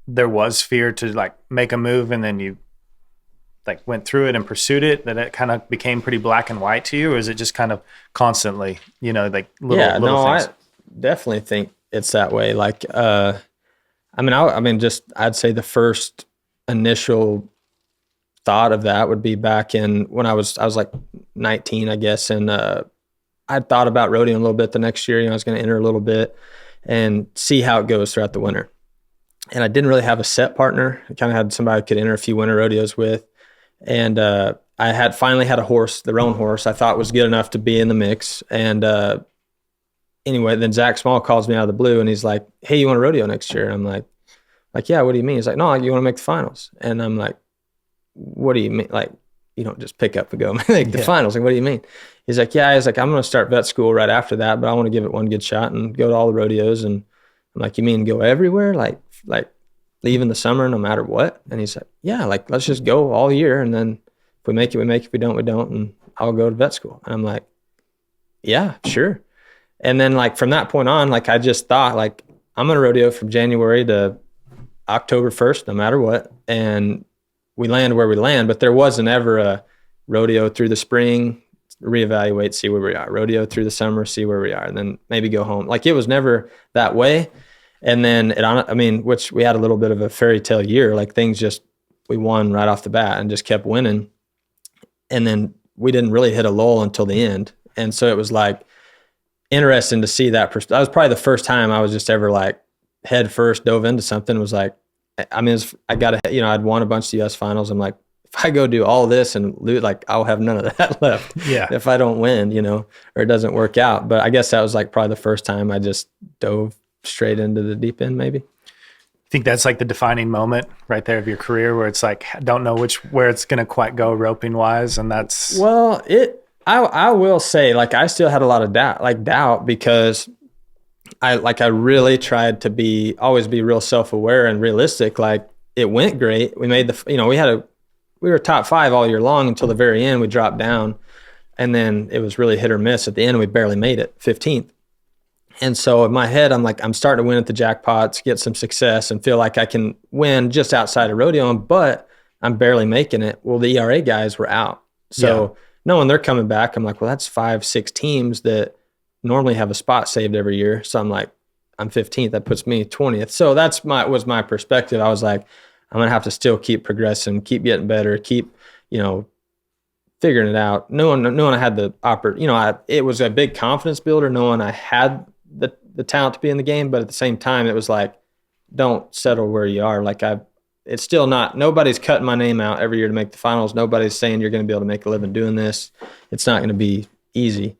there was fear to like make a move, and then you like went through it and pursued it, that it kind of became pretty black and white to you? Or is it just kind of constantly, you know, like little things? I definitely think it's that way. Like, I'd say the first initial thought of that would be back in when I was like 19, I guess. And, I'd thought about rodeoing a little bit the next year. You know, I was going to enter a little bit and see how it goes throughout the winter. And I didn't really have a set partner. I kind of had somebody I could enter a few winter rodeos with. And, I had finally had a horse, the roan horse, I thought was good enough to be in the mix. And, anyway, then Zach Small calls me out of the blue and he's like, hey, you want to rodeo next year? And I'm like, yeah, what do you mean? He's like, no, you want to make the finals. And I'm like, what do you mean? Like, you don't just pick up and go make the finals. Like, what do you mean? He's like, yeah, I'm going to start vet school right after that, but I want to give it one good shot and go to all the rodeos. And I'm like, you mean go everywhere? Like leave in the summer no matter what? And he's like, yeah, like, let's just go all year. And then if we make it, we make it. If we don't, we don't. And I'll go to vet school. And I'm like, yeah, sure. And then like from that point on, like I just thought like I'm going to rodeo from January to October 1st, no matter what. And we land where we land, but there wasn't ever a rodeo through the spring, reevaluate, see where we are, rodeo through the summer, see where we are, and then maybe go home. Like, it was never that way. And then which we had a little bit of a fairy tale year, like we won right off the bat and just kept winning. And then we didn't really hit a lull until the end. And so it was like interesting to see that. That was probably the first time I was just ever like head first dove into something. It was like, I'd won a bunch of US finals. I'm like, if I go do all this and lose, like, I'll have none of that left. Yeah. If I don't win, or it doesn't work out. But I guess that was like probably the first time I just dove straight into the deep end, maybe. I think that's like the defining moment right there of your career, where it's like, don't know where it's going to quite go roping wise. And that's, well, I will say, like, I still had a lot of doubt because I really tried to always be real self-aware and realistic. Like, it went great. We made we were top 5 all year long until the very end. We dropped down, and then it was really hit or miss at the end. We barely made it, 15th. And so in my head, I'm like, I'm starting to win at the jackpots, get some success, and feel like I can win just outside of rodeoing, but I'm barely making it. Well, the ERA guys were out. So knowing they're coming back, I'm like, well, that's 5-6 teams that normally have a spot saved every year. So I'm like, I'm 15th. That puts me 20th. So was my perspective. I was like, I'm going to have to still keep progressing, keep getting better, keep, figuring it out. Knowing I had the it was a big confidence builder, knowing I had the talent to be in the game, but at the same time, it was like, don't settle where you are. Like, it's still not, nobody's cutting my name out every year to make the finals. Nobody's saying you're going to be able to make a living doing this. It's not going to be easy.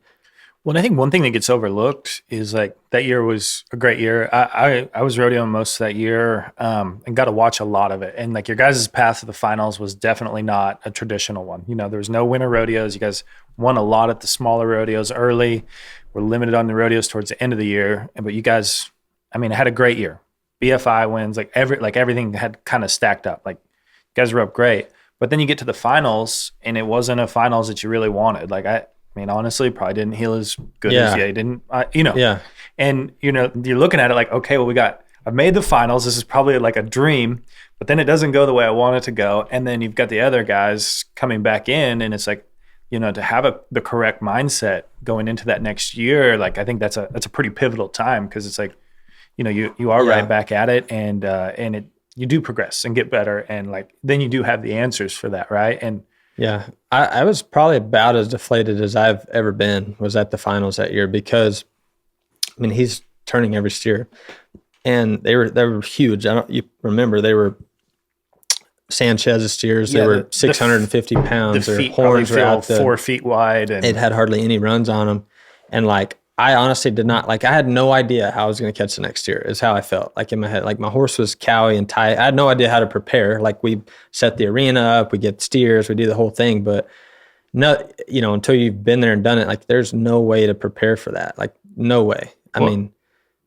Well, I think one thing that gets overlooked is, like, that year was a great year. I was rodeoing most of that year and got to watch a lot of it. And, like, your guys' path to the finals was definitely not a traditional one. There was no winter rodeos. You guys won a lot at the smaller rodeos early. We're limited on the rodeos towards the end of the year. But you guys, had a great year. BFI wins, everything had kind of stacked up. Like, you guys were up great. But then you get to the finals, and it wasn't a finals that you really wanted. Like, honestly, probably didn't heal as good as you didn't, Yeah. And, you're looking at it like, okay, well, I've made the finals. This is probably like a dream, but then it doesn't go the way I want it to go. And then you've got the other guys coming back in, and it's like, to have the correct mindset going into that next year. Like, I think that's a pretty pivotal time, because it's like, you are right back at it, and you do progress and get better. And, like, then you do have the answers for that. Right. And, yeah, I was probably about as deflated as I've ever been was at the finals that year, because he's turning every steer, and they were huge. You remember they were Sanchez's steers. They were 650 pounds. Their horns were out 4 feet wide, and it had hardly any runs on them. And, like, I honestly did not, like, I had no idea how I was going to catch the next steer is how I felt, like, in my head. Like, my horse was cowy and tight. I had no idea how to prepare. Like, we set the arena up, we get steers, we do the whole thing. But no, until you've been there and done it, like, there's no way to prepare for that. Like, no way.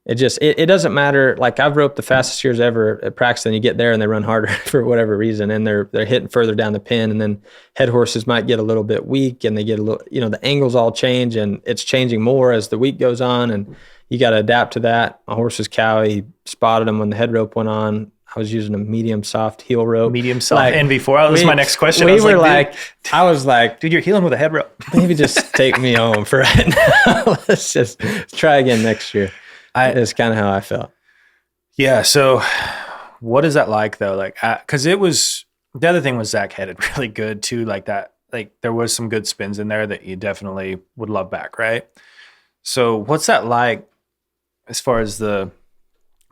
It doesn't matter. Like, I've roped the fastest steers ever at practice, and you get there and they run harder for whatever reason, and they're hitting further down the pin, and then head horses might get a little bit weak, and they get a little, the angles all change, and it's changing more as the week goes on, and you got to adapt to that. My horse was cowy. He spotted him when the head rope went on. I was using a medium soft heel rope. Medium soft. Like, and before, this is my next question. I was like, dude, you're healing with a head rope. Maybe just take me home for right now. Let's just try again next year. It's kind of how I felt. Yeah. So what is that like, though? Like, because the other thing was Zach headed really good too. Like that, like there was some good spins in there that you definitely would love back. Right. So what's that like as far as the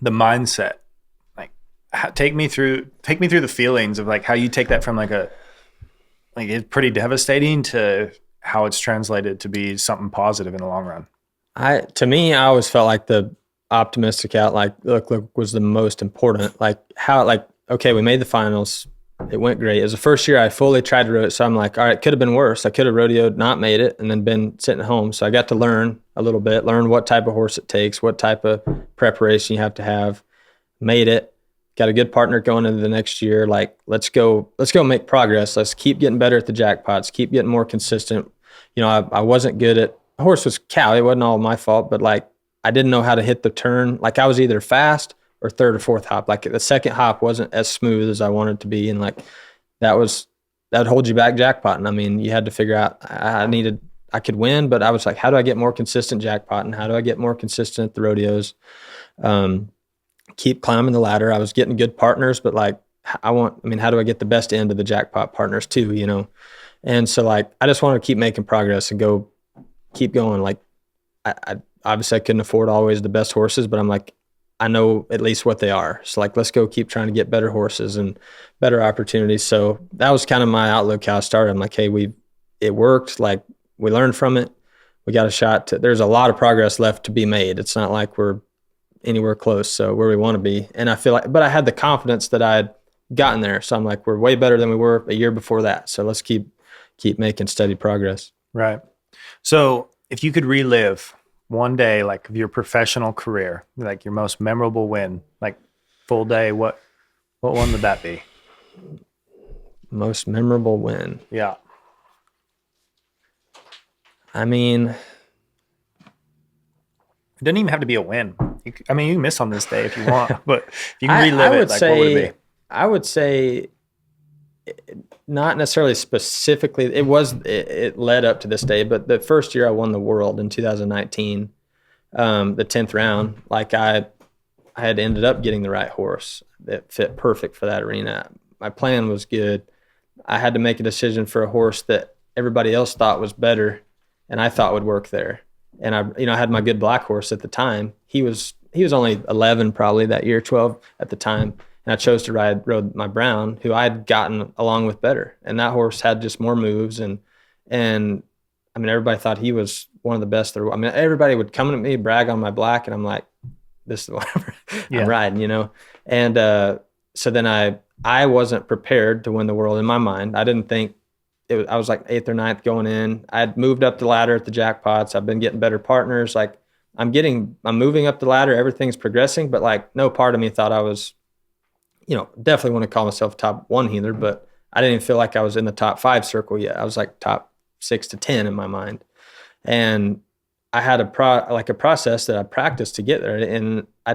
mindset? Like, take me through the feelings of, like, how you take that from it's pretty devastating to how it's translated to be something positive in the long run. To me, I always felt like the optimistic look was the most important. Okay, we made the finals. It went great. It was the first year I fully tried to rodeo. So I'm like, all right, it could have been worse. I could have rodeoed, not made it, and then been sitting at home. So I got to learn a little bit, learn what type of horse it takes, what type of preparation you have to have. Made it. Got a good partner going into the next year. Like, let's go make progress. Let's keep getting better at the jackpots, keep getting more consistent. I wasn't good at, horse was cow. It wasn't all my fault, but, like, I didn't know how to hit the turn. Like I was either fast or third or fourth hop. Like the second hop wasn't as smooth as I wanted it to be. And like that would hold you back jackpotting. I mean, you had to figure out I could win, but I was like, how do I get more consistent jackpotting? How do I get more consistent at the rodeos? Keep climbing the ladder. I was getting good partners, but like how do I get the best end of the jackpot partners too, you know? And so like, I just wanted to keep making progress and keep going. Like I obviously I couldn't afford always the best horses, but I'm like, I know at least what they are. So like, let's go keep trying to get better horses and better opportunities. So that was kind of my outlook how I started. I'm like, hey, it worked. Like we learned from it. We got a shot there's a lot of progress left to be made. It's not like we're anywhere close. So where we want to be. And I feel like, but I had the confidence that I had gotten there. So I'm like, we're way better than we were a year before that. So let's keep making steady progress. Right. So if you could relive one day, like of your professional career, like your most memorable win, like full day, what one would that be? Most memorable win. Yeah. I mean, it doesn't even have to be a win. You can miss on this day if you want, but if you can relive it, like what would it be? I would say not necessarily specifically. It led up to this day, but the first year I won the world in 2019, the 10th round, like I had ended up getting the right horse that fit perfect for that arena. My plan was good. I had to make a decision for a horse that everybody else thought was better and I thought would work there. And I had my good black horse at the time. He was only 11 probably that year, 12 at the time. And I chose to rode my brown, who I had gotten along with better. And that horse had just more moves. And I mean, everybody thought he was one of the best. Everybody would come to me, brag on my black, and I'm like, this is whatever I'm riding, you know? And so then I wasn't prepared to win the world in my mind. I didn't think I was like 8th or 9th going in. I'd moved up the ladder at the jackpots. I've been getting better partners. Like I'm moving up the ladder. Everything's progressing, but like no part of me thought I was, definitely want to call myself top 1 healer, but I didn't even feel like I was in the top 5 circle yet. I was like top 6 to 10 in my mind. And I had a process that I practiced to get there. And I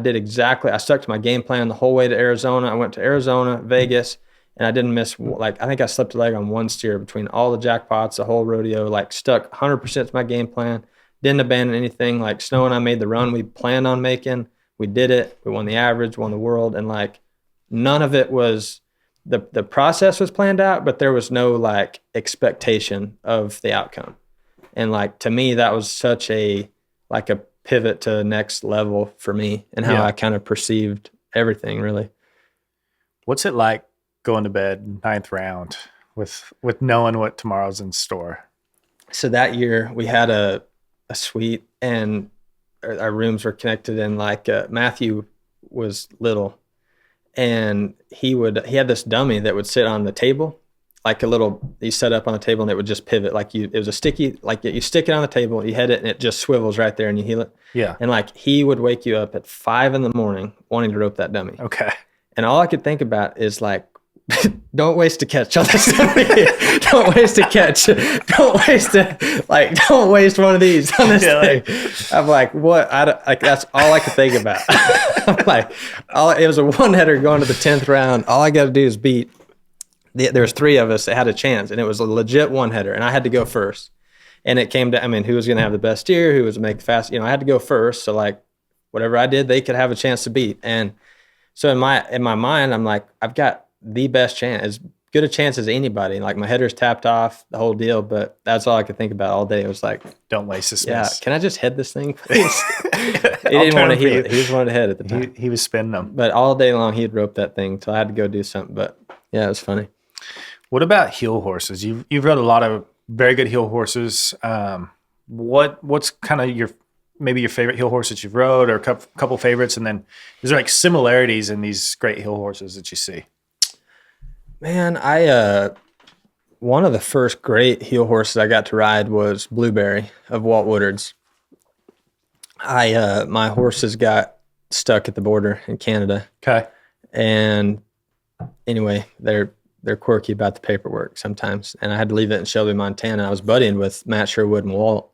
stuck to my game plan the whole way to Arizona. I went to Arizona, Vegas, and I didn't miss, I think I slipped a leg on one steer between all the jackpots, the whole rodeo, like stuck 100% to my game plan. Didn't abandon anything. Like Snow and I made the run we planned on making. We did it. We won the average, won the world. And like none of it was, the process was planned out, but there was no like expectation of the outcome. And like, to me, that was such a pivot to the next level for me and how I kind of perceived everything really. What's it like going to bed 9th round with knowing what tomorrow's in store? So that year we had a suite and our rooms were connected, and like Matthew was little and he had this dummy that would sit on the table, like you set up on the table and it would just pivot. It was a sticky, like you stick it on the table, you hit it and it just swivels right there and you heal it. Yeah. And like he would wake you up at 5 a.m. wanting to rope that dummy. Okay. And all I could think about is like, don't waste a catch on this dummy. Don't waste a catch. Don't waste one of these on this thing. I'm like, what? That's all I could think about. I'm like, it was a one-header going to the 10th round. All I got to do is beat. There was 3 of us that had a chance, and it was a legit one-header, and I had to go first. And it came to, who was going to have the best steer, who was going to make the fast, I had to go first. So like, whatever I did, they could have a chance to beat. And so in my mind, I'm like, I've got the best chance, as good a chance as anybody. Like my header's tapped off, the whole deal, but that's all I could think about all day. It was like, don't waste this yeah, miss. Can I just head this thing, please? He didn't want to heal it. He just wanted to head at the time. He was spinning them. But all day long, he'd rope that thing, so I had to go do something. But yeah, it was funny. What about heel horses? You've rode a lot of very good heel horses. What's kind of maybe your favorite heel horse that you've rode, or a couple favorites? And then is there like similarities in these great heel horses that you see? Man, one of the first great heel horses I got to ride was Blueberry of Walt Woodard's. My horses got stuck at the border in Canada. Okay. And anyway, they're quirky about the paperwork sometimes. And I had to leave it in Shelby, Montana. I was buddying with Matt Sherwood and Walt.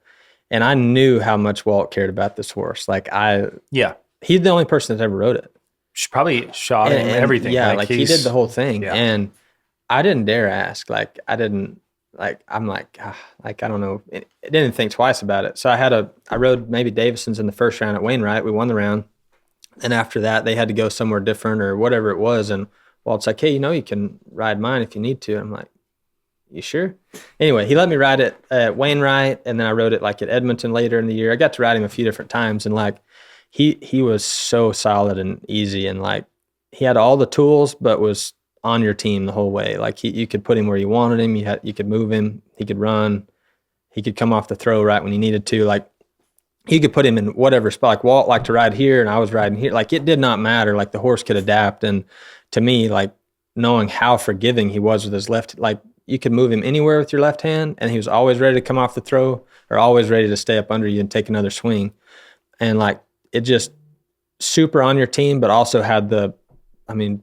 And I knew how much Walt cared about this horse. Like Yeah. he's the only person that's ever rode it. She probably shot him, And everything. yeah, like he did the whole thing. Yeah. And I didn't dare ask. Like I didn't I'm like, like I don't know. I didn't think twice about it. So I rode maybe Davison's in the first round at Wainwright. We won the round. And after that, they had to go somewhere different or whatever it was. And Walt's like, hey, you can ride mine if you need to. I'm like, you sure? Anyway, he let me ride it at Wainwright, and then I rode it like at Edmonton later in the year. I got to ride him a few different times, and like he was so solid and easy, and like he had all the tools, but was on your team the whole way. Like you could put him where you wanted him. You could move him. He could run. He could come off the throw right when you needed to. Like you could put him in whatever spot. Like Walt liked to ride here, and I was riding here. Like it did not matter. Like the horse could adapt, and to me, like knowing how forgiving he was with his left, like you could move him anywhere with your left hand, and he was always ready to come off the throw or always ready to stay up under you and take another swing. And like it just super on your team, but also had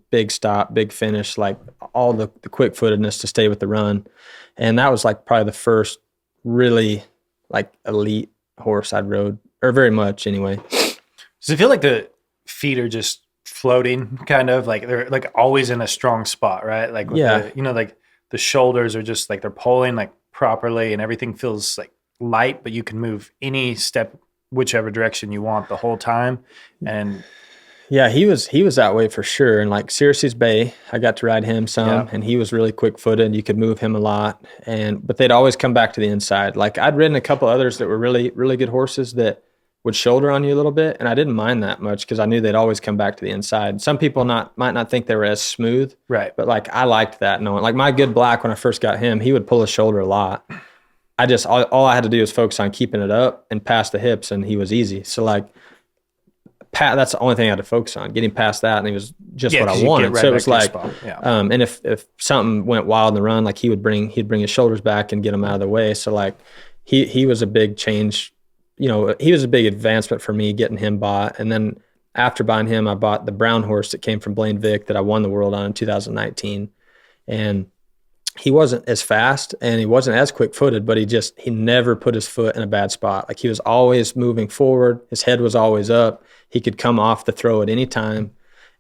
big stop, big finish, like all the quick footedness to stay with the run. And that was like probably the first really like elite horse I'd rode, or very much anyway. Does it feel like the feet are just floating, kind of like they're like always in a strong spot, right? Like with like the shoulders are just like they're pulling like properly, and everything feels like light, but you can move any step whichever direction you want the whole time. And yeah, he was that way for sure. And like Syracuse Bay, I got to ride him some, and he was really quick footed. You could move him a lot, but they'd always come back to the inside. Like I'd ridden a couple others that were really, really good horses that would shoulder on you a little bit, and I didn't mind that much because I knew they'd always come back to the inside. Some people might not think they were as smooth, right? But like I liked that. Knowing like my good black when I first got him, he would pull his shoulder a lot. I just all I had to do was focus on keeping it up and past the hips, and he was easy. So like that's the only thing I had to focus on, getting past that, and he was just what I wanted. So it was like, and if something went wild in the run, like he'd bring his shoulders back and get him out of the way. So like he was a big change. He was a big advancement for me getting him bought. And then after buying him, I bought the brown horse that came from Blaine Vick that I won the world on in 2019. And he wasn't as fast and he wasn't as quick footed, but he never put his foot in a bad spot. Like he was always moving forward. His head was always up. He could come off the throw at any time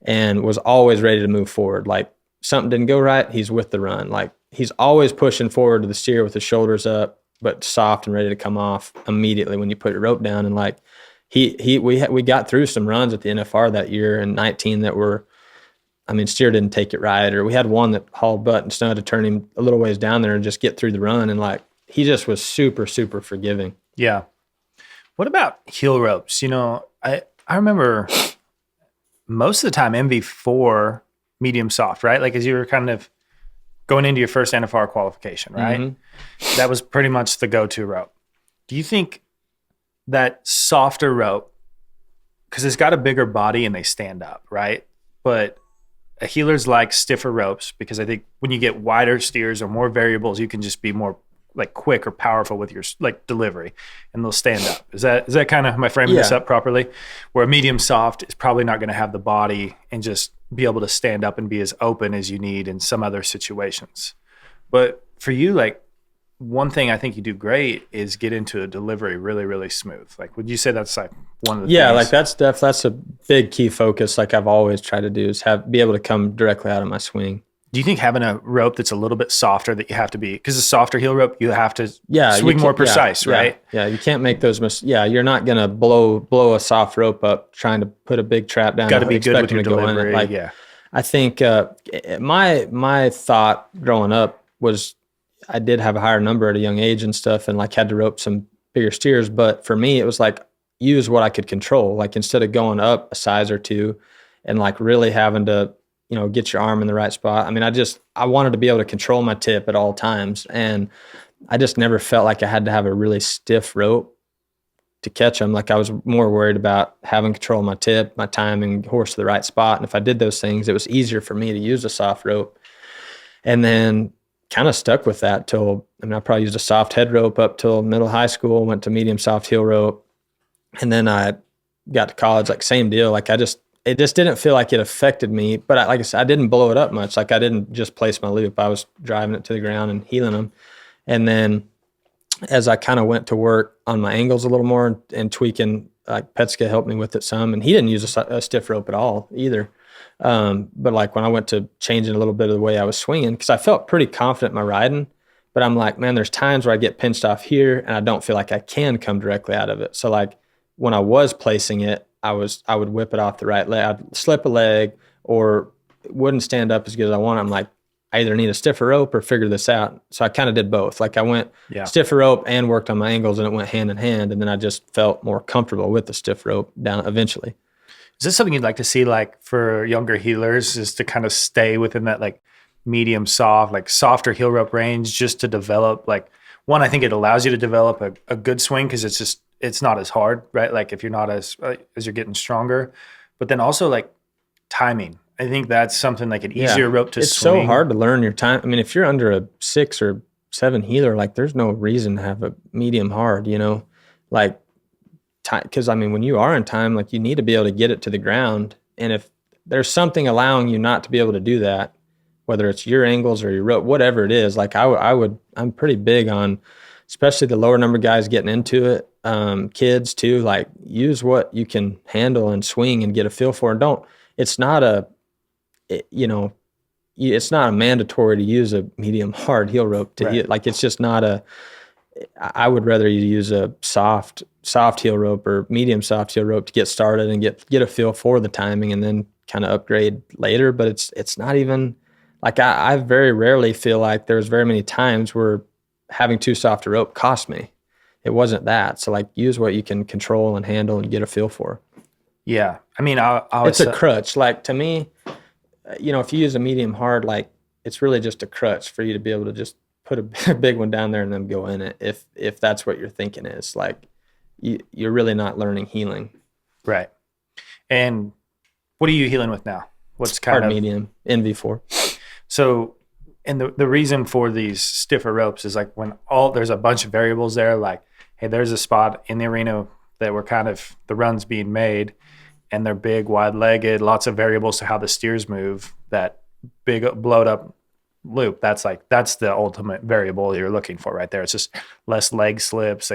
and was always ready to move forward. Like something didn't go right, he's with the run. Like he's always pushing forward to the steer with his shoulders up, but soft and ready to come off immediately when you put your rope down. And like we got through some runs at the NFR that year in 19 that were, steer didn't take it right, or we had one that hauled butt and still had to turn him a little ways down there and just get through the run. And like he just was super, super forgiving. Yeah. What about heel ropes? I remember most of the time MV4 medium soft, right? Like as you were kind of going into your first NFR qualification, right? Mm-hmm. That was pretty much the go-to rope. Do you think that softer rope, because it's got a bigger body and they stand up, right? But a healer's like stiffer ropes because I think when you get wider steers or more variables, you can just be more like quick or powerful with your like delivery, and they'll stand up. Is that kind of, am I framing this up properly? Where a medium soft is probably not going to have the body and just be able to stand up and be as open as you need in some other situations. But for you, like one thing I think you do great is get into a delivery really, really smooth. Like, would you say that's like one of the things? Like that's a big key focus. Like I've always tried to do is be able to come directly out of my swing. Do you think having a rope that's a little bit softer that you have to be, because a softer heel rope, you have to swing more precise, right? Yeah, you can't make those you're not going to blow a soft rope up trying to put a big trap down. Got to be good with your delivery. I think my thought growing up was I did have a higher number at a young age and stuff, and like had to rope some bigger steers. But for me, it was like use what I could control. Like instead of going up a size or two and like really having to, get your arm in the right spot. I wanted to be able to control my tip at all times. And I just never felt like I had to have a really stiff rope to catch them. Like I was more worried about having control of my tip, my timing, horse to the right spot. And if I did those things, it was easier for me to use a soft rope. And then kind of stuck with that till, I probably used a soft head rope up till middle high school, went to medium soft heel rope. And then I got to college, like same deal. Like it just didn't feel like it affected me, but like I said, I didn't blow it up much. Like I didn't just place my loop. I was driving it to the ground and heeling them. And then as I kind of went to work on my angles a little more and tweaking, like Petska helped me with it some, and he didn't use a stiff rope at all either. But like when I went to changing a little bit of the way I was swinging, because I felt pretty confident in my riding, but I'm like, man, there's times where I get pinched off here and I don't feel like I can come directly out of it. So like when I was placing it, I would whip it off the right leg. I'd slip a leg or it wouldn't stand up as good as I want. I'm like, I either need a stiffer rope or figure this out. So I kind of did both. Like I went stiffer rope and worked on my angles, and it went hand in hand. And then I just felt more comfortable with the stiff rope down eventually. Is this something you'd like to see, like for younger healers, is to kind of stay within that like medium soft, like softer heel rope range, just to develop like one? I think it allows you to develop a good swing because it's not as hard, right? Like if you're not as you're getting stronger, but then also like timing. I think that's something like an easier rope to swing. It's so hard to learn your time. I mean, if you're under a 6 or 7 healer, like there's no reason to have a medium hard, like because I mean, when you are in time, like you need to be able to get it to the ground. And if there's something allowing you not to be able to do that, whether it's your angles or your rope, whatever it is, like I'm pretty big on, especially the lower number guys getting into it, kids too, like use what you can handle and swing and get a feel for. And it's not a mandatory to use a medium hard heel rope to right. Like it's just not I would rather you use a soft heel rope or medium soft heel rope to get started and get a feel for the timing and then kind of upgrade later. But it's not even like I very rarely feel like there's very many times where having too soft a rope cost me. It wasn't that. So like use what you can control and handle and get a feel for. Yeah. I mean, it's a crutch. Like to me, if you use a medium hard, like it's really just a crutch for you to be able to just put a big one down there and then go in it. If that's what you're thinking is like, you're really not learning healing. Right. And what are you healing with now? What's kind hard of medium NV4. So, and the reason for these stiffer ropes is like when there's a bunch of variables there, like, hey, there's a spot in the arena that were kind of the runs being made and they're big, wide-legged, lots of variables to how the steers move, that big blowed up loop. That's the ultimate variable you're looking for right there. It's just less leg slips.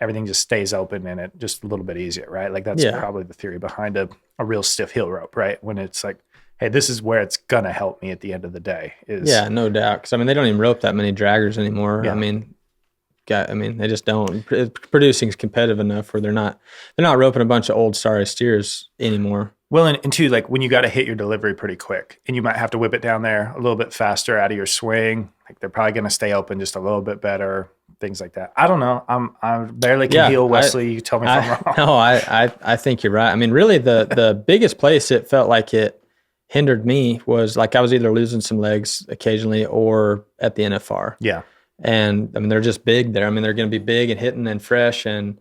Everything just stays open and it just a little bit easier, right? Like that's probably the theory behind a real stiff heel rope, right? When it's like, hey, this is where it's going to help me at the end of the day. Yeah, no doubt. Because, I mean, they don't even rope that many draggers anymore. Yeah. I mean, they just don't. Producing is competitive enough where they're not roping a bunch of old sorry steers anymore. Well, and two, like when you got to hit your delivery pretty quick and you might have to whip it down there a little bit faster out of your swing, like they're probably going to stay open just a little bit better, things like that. I don't know. I barely can heal Wesley. You tell me if I'm wrong. No, I think you're right. I mean, really the biggest place it felt like it hindered me was like I was either losing some legs occasionally or at the NFR. Yeah. And I mean, they're just big there. I mean, they're going to be big and hitting and fresh and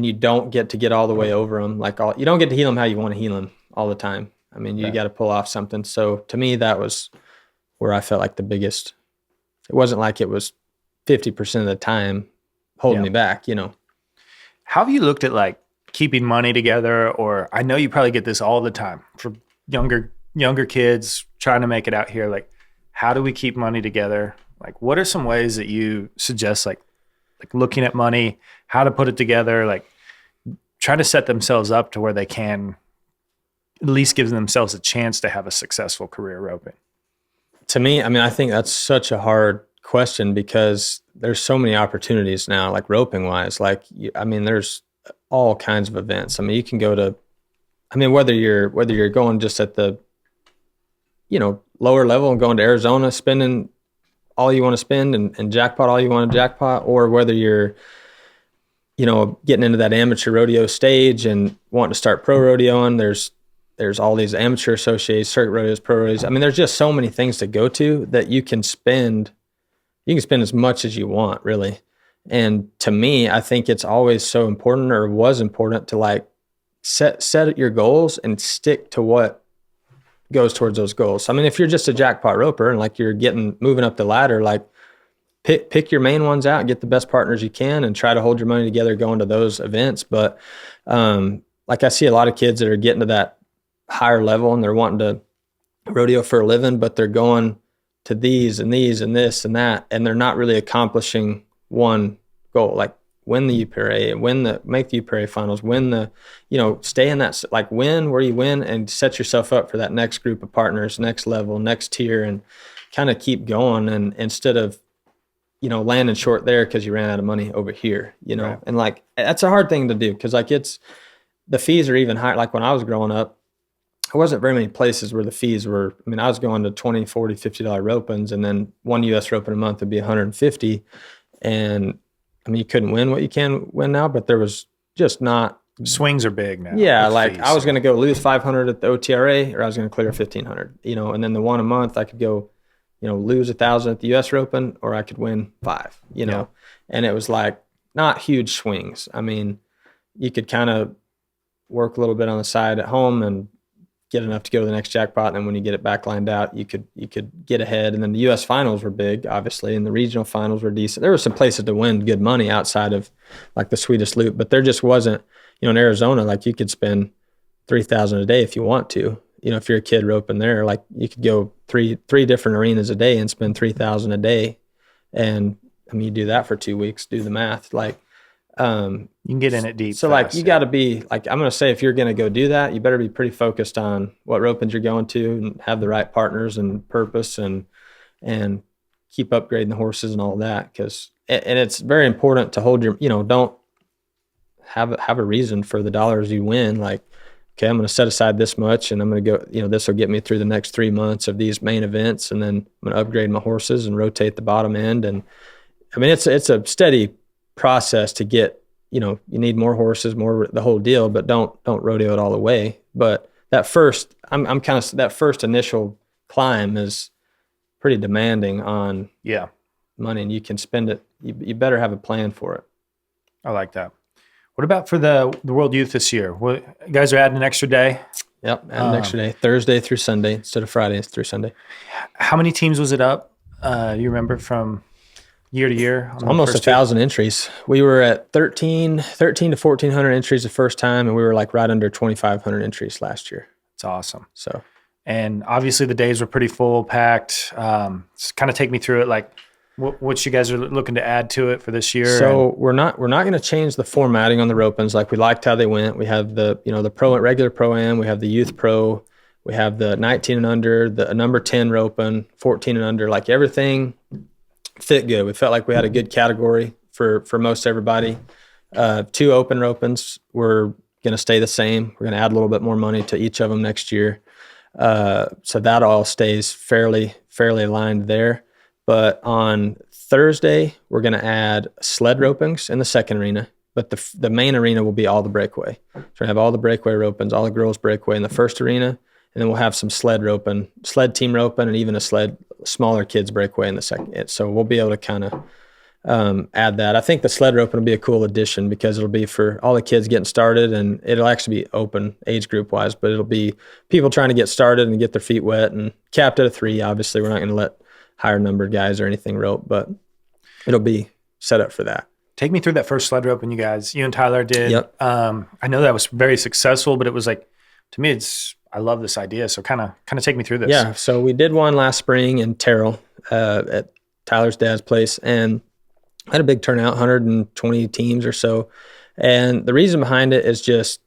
you don't get all the way over them. You don't get to heal them how you want to heal them all the time. I mean, you got to pull off something. So to me, that was where I felt like the biggest, it wasn't like it was 50% of the time holding me back, How have you looked at like keeping money together? Or I know you probably get this all the time for younger kids trying to make it out here. Like, how do we keep money together? Like, what are some ways that you suggest, like looking at money, how to put it together, like try to set themselves up to where they can at least give themselves a chance to have a successful career roping? To me, I mean, I think that's such a hard question because there's so many opportunities now, like roping wise. Like, I mean, there's all kinds of events. I mean, you can go to, I mean, whether you're going just at the, lower level and going to Arizona, spending all you want to spend and jackpot all you want to jackpot, or whether you're, getting into that amateur rodeo stage and wanting to start pro rodeoing, there's all these amateur associates, circuit rodeos, pro rodeos. I mean, there's just so many things to go to that you can spend as much as you want, really. And to me, I think it's always so important, or was important, to like set your goals and stick to what goes towards those goals. I mean, if you're just a jackpot roper and like you're moving up the ladder, like pick your main ones out, get the best partners you can, and try to hold your money together going to those events. But like I see a lot of kids that are getting to that higher level and they're wanting to rodeo for a living, but they're going to these and these and this and that, and they're not really accomplishing one goal, like win the UPRA, make the UPRA finals, win the, stay in that, like win where you win and set yourself up for that next group of partners, next level, next tier, and kind of keep going. And instead of, landing short there because you ran out of money over here, Right. and like, that's a hard thing to do because like the fees are even higher. Like when I was growing up, there wasn't very many places where the fees were, I was going to $20, $40, $50 ropens, and then one US ropen a month would be 150. And you couldn't win what you can win now, but there was just not. Swings are big now. Yeah, like fees. I was going to go lose 500 at the OTRA, or I was going to clear 1,500. And then the one a month I could go, lose 1,000 at the US Open, or I could win 5. Yeah. And it was like not huge swings. You could kind of work a little bit on the side at home and get enough to go to the next jackpot, and then when you get it back lined out, you could get ahead. And then the U.S. finals were big, obviously, and the regional finals were decent. There were some places to win good money outside of like the Swedish Loop, but there just wasn't. In Arizona, like you could spend $3,000 a day if you want to. If you're a kid roping there, like you could go three different arenas a day and spend $3,000 a day, and you do that for 2 weeks. Do the math, like. You can get in it deep. So fast, like you got to be like, I'm going to say, if you're going to go do that, you better be pretty focused on what ropings you're going to and have the right partners and purpose and keep upgrading the horses and all that. And it's very important to hold your, don't have a reason for the dollars you win. Like, okay, I'm going to set aside this much and I'm going to go, this will get me through the next 3 months of these main events. And then I'm going to upgrade my horses and rotate the bottom end. And it's a steady process to get, you need more horses, more the whole deal, but don't rodeo it all the way. But that first, I'm kind of, that first initial climb is pretty demanding on money, and you can spend it. You better have a plan for it. I like that. What about for the World Youth this year? What, you guys are adding an extra day? Yep, add an extra day, Thursday through Sunday instead of Friday through Sunday. How many teams was it up? Do you remember from year to year? Almost 1,000 entries. We were at 13 to 1,400 entries the first time, and we were like right under 2,500 entries last year. It's awesome. So, and obviously the days were pretty full, packed. Just kind of take me through it, like what you guys are looking to add to it for this year. So we're not going to change the formatting on the ropings. Like we liked how they went. We have the the pro regular pro-am. We have the youth pro. We have the 19 and under, the number 10 roping, 14 and under. Like everything fit good. We felt like we had a good category for most everybody. 2 open ropings were going to stay the same. We're going to add a little bit more money to each of them next year. So that all stays fairly aligned there. But on Thursday, we're going to add sled ropings in the second arena. But the main arena will be all the breakaway. So we're going to have all the breakaway ropings, all the girls breakaway in the first arena. And then we'll have some sled team roping, and even a smaller kids breakaway in the second. So we'll be able to kind of add that. I think the sled roping will be a cool addition because it'll be for all the kids getting started, and it'll actually be open age group wise, but it'll be people trying to get started and get their feet wet, and capped at a 3. Obviously, we're not going to let higher numbered guys or anything rope, but it'll be set up for that. Take me through that first sled roping you and Tyler did. Yep. I know that was very successful, but it was like, to me, I love this idea. So kind of take me through this. Yeah. So we did one last spring in Terrell at Tyler's dad's place, and had a big turnout, 120 teams or so. And the reason behind it is just,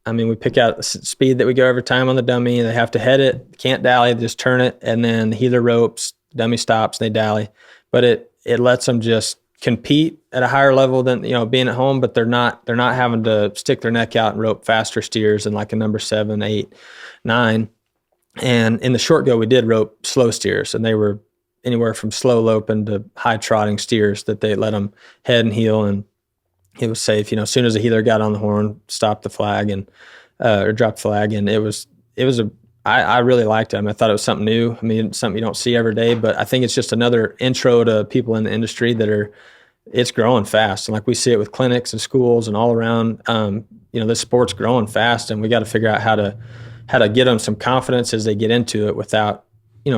we pick out the speed that we go every time on the dummy. They have to head it, can't dally, they just turn it, and then the healer ropes, dummy stops, they dally. But it lets them just compete at a higher level than being at home, but they're not having to stick their neck out and rope faster steers than like a number 7, 8, 9. And in the short go, we did rope slow steers, and they were anywhere from slow loping to high trotting steers that they let them head and heel, and it was safe. As soon as the healer got on the horn, stopped the flag and or dropped the flag, and I really liked it. I thought it was something new. Something you don't see every day, but I think it's just another intro to people in the industry it's growing fast. And like we see it with clinics and schools and all around, this sport's growing fast, and we got to figure out how to get them some confidence as they get into it without,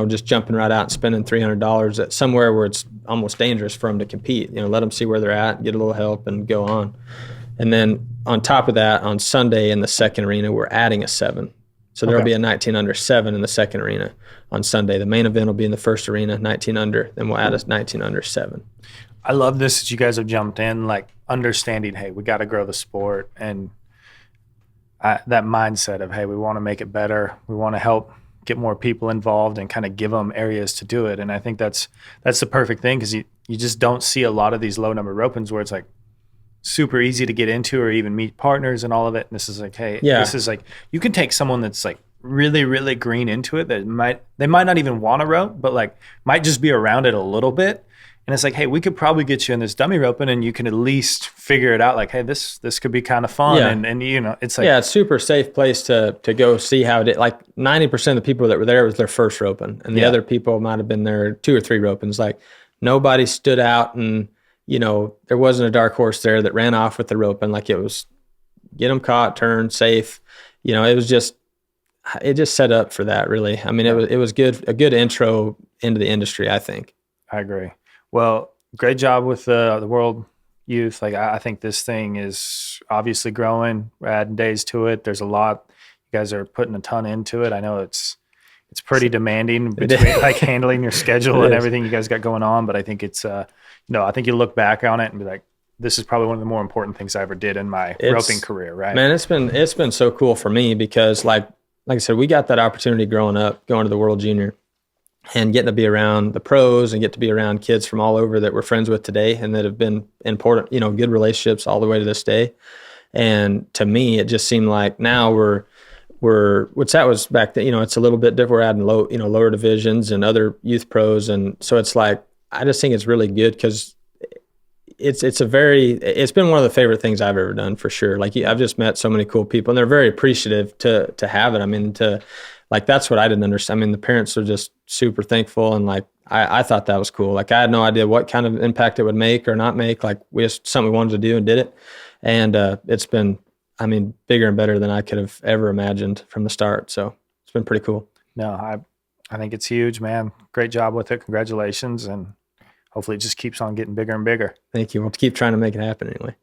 just jumping right out and spending $300 at somewhere where it's almost dangerous for them to compete. Let them see where they're at, get a little help, and go on. And then on top of that, on Sunday in the second arena, we're adding a 7. So there'll be a 19 under 7 in the second arena on Sunday. The main event will be in the first arena, 19 under. Then we'll add a 19 under 7. I love this that you guys have jumped in, like understanding, hey, we got to grow the sport, and that mindset of, hey, we want to make it better. We want to help get more people involved and kind of give them areas to do it. And I think that's the perfect thing, because you just don't see a lot of these low number ropings where it's like super easy to get into or even meet partners and all of it. And this is like, hey, Yeah. this is like, you can take someone that's like really, really green into it that they might not even want to rope, but like might just be around it a little bit. And it's like, hey, we could probably get you in this dummy roping, and you can at least figure it out. Like, hey, this could be kind of fun. Yeah. And you know, it's like, Yeah, it's super safe place to go see how it is. Like 90% of the people that were there was their first roping, and the other people might have been there 2 or 3 ropings. Like nobody stood out, and there wasn't a dark horse there that ran off with the roping. Like it was get them caught, turn, safe. It just set up for that, really. I mean, it was a good intro into the industry, I think. I agree. Well, great job with the World Youth. Like, I think this thing is obviously growing. We're adding days to it. There's a lot. You guys are putting a ton into it. I know it's pretty demanding between like handling your schedule and everything you guys got going on. But I think it's, I think you look back on it and be like, this is probably one of the more important things I ever did in my roping career, right? Man, it's been so cool for me because like I said, we got that opportunity growing up, going to the World Junior and getting to be around the pros and get to be around kids from all over that we're friends with today and that have been important, good relationships all the way to this day. And to me, it just seemed like now which that was back then, it's a little bit different. We're adding lower divisions and other youth pros. And so it's like, I just think it's really good because it's been one of the favorite things I've ever done for sure. Like I've just met so many cool people and they're very appreciative to have it. I mean, like, that's what I didn't understand. I mean, the parents are just super thankful. And like, I thought that was cool. Like I had no idea what kind of impact it would make or not make. Like something we wanted to do and did it. And it's been, I mean, bigger and better than I could have ever imagined from the start. So it's been pretty cool. No, I think it's huge, man. Great job with it. Congratulations. And hopefully it just keeps on getting bigger and bigger. Thank you. We'll keep trying to make it happen anyway.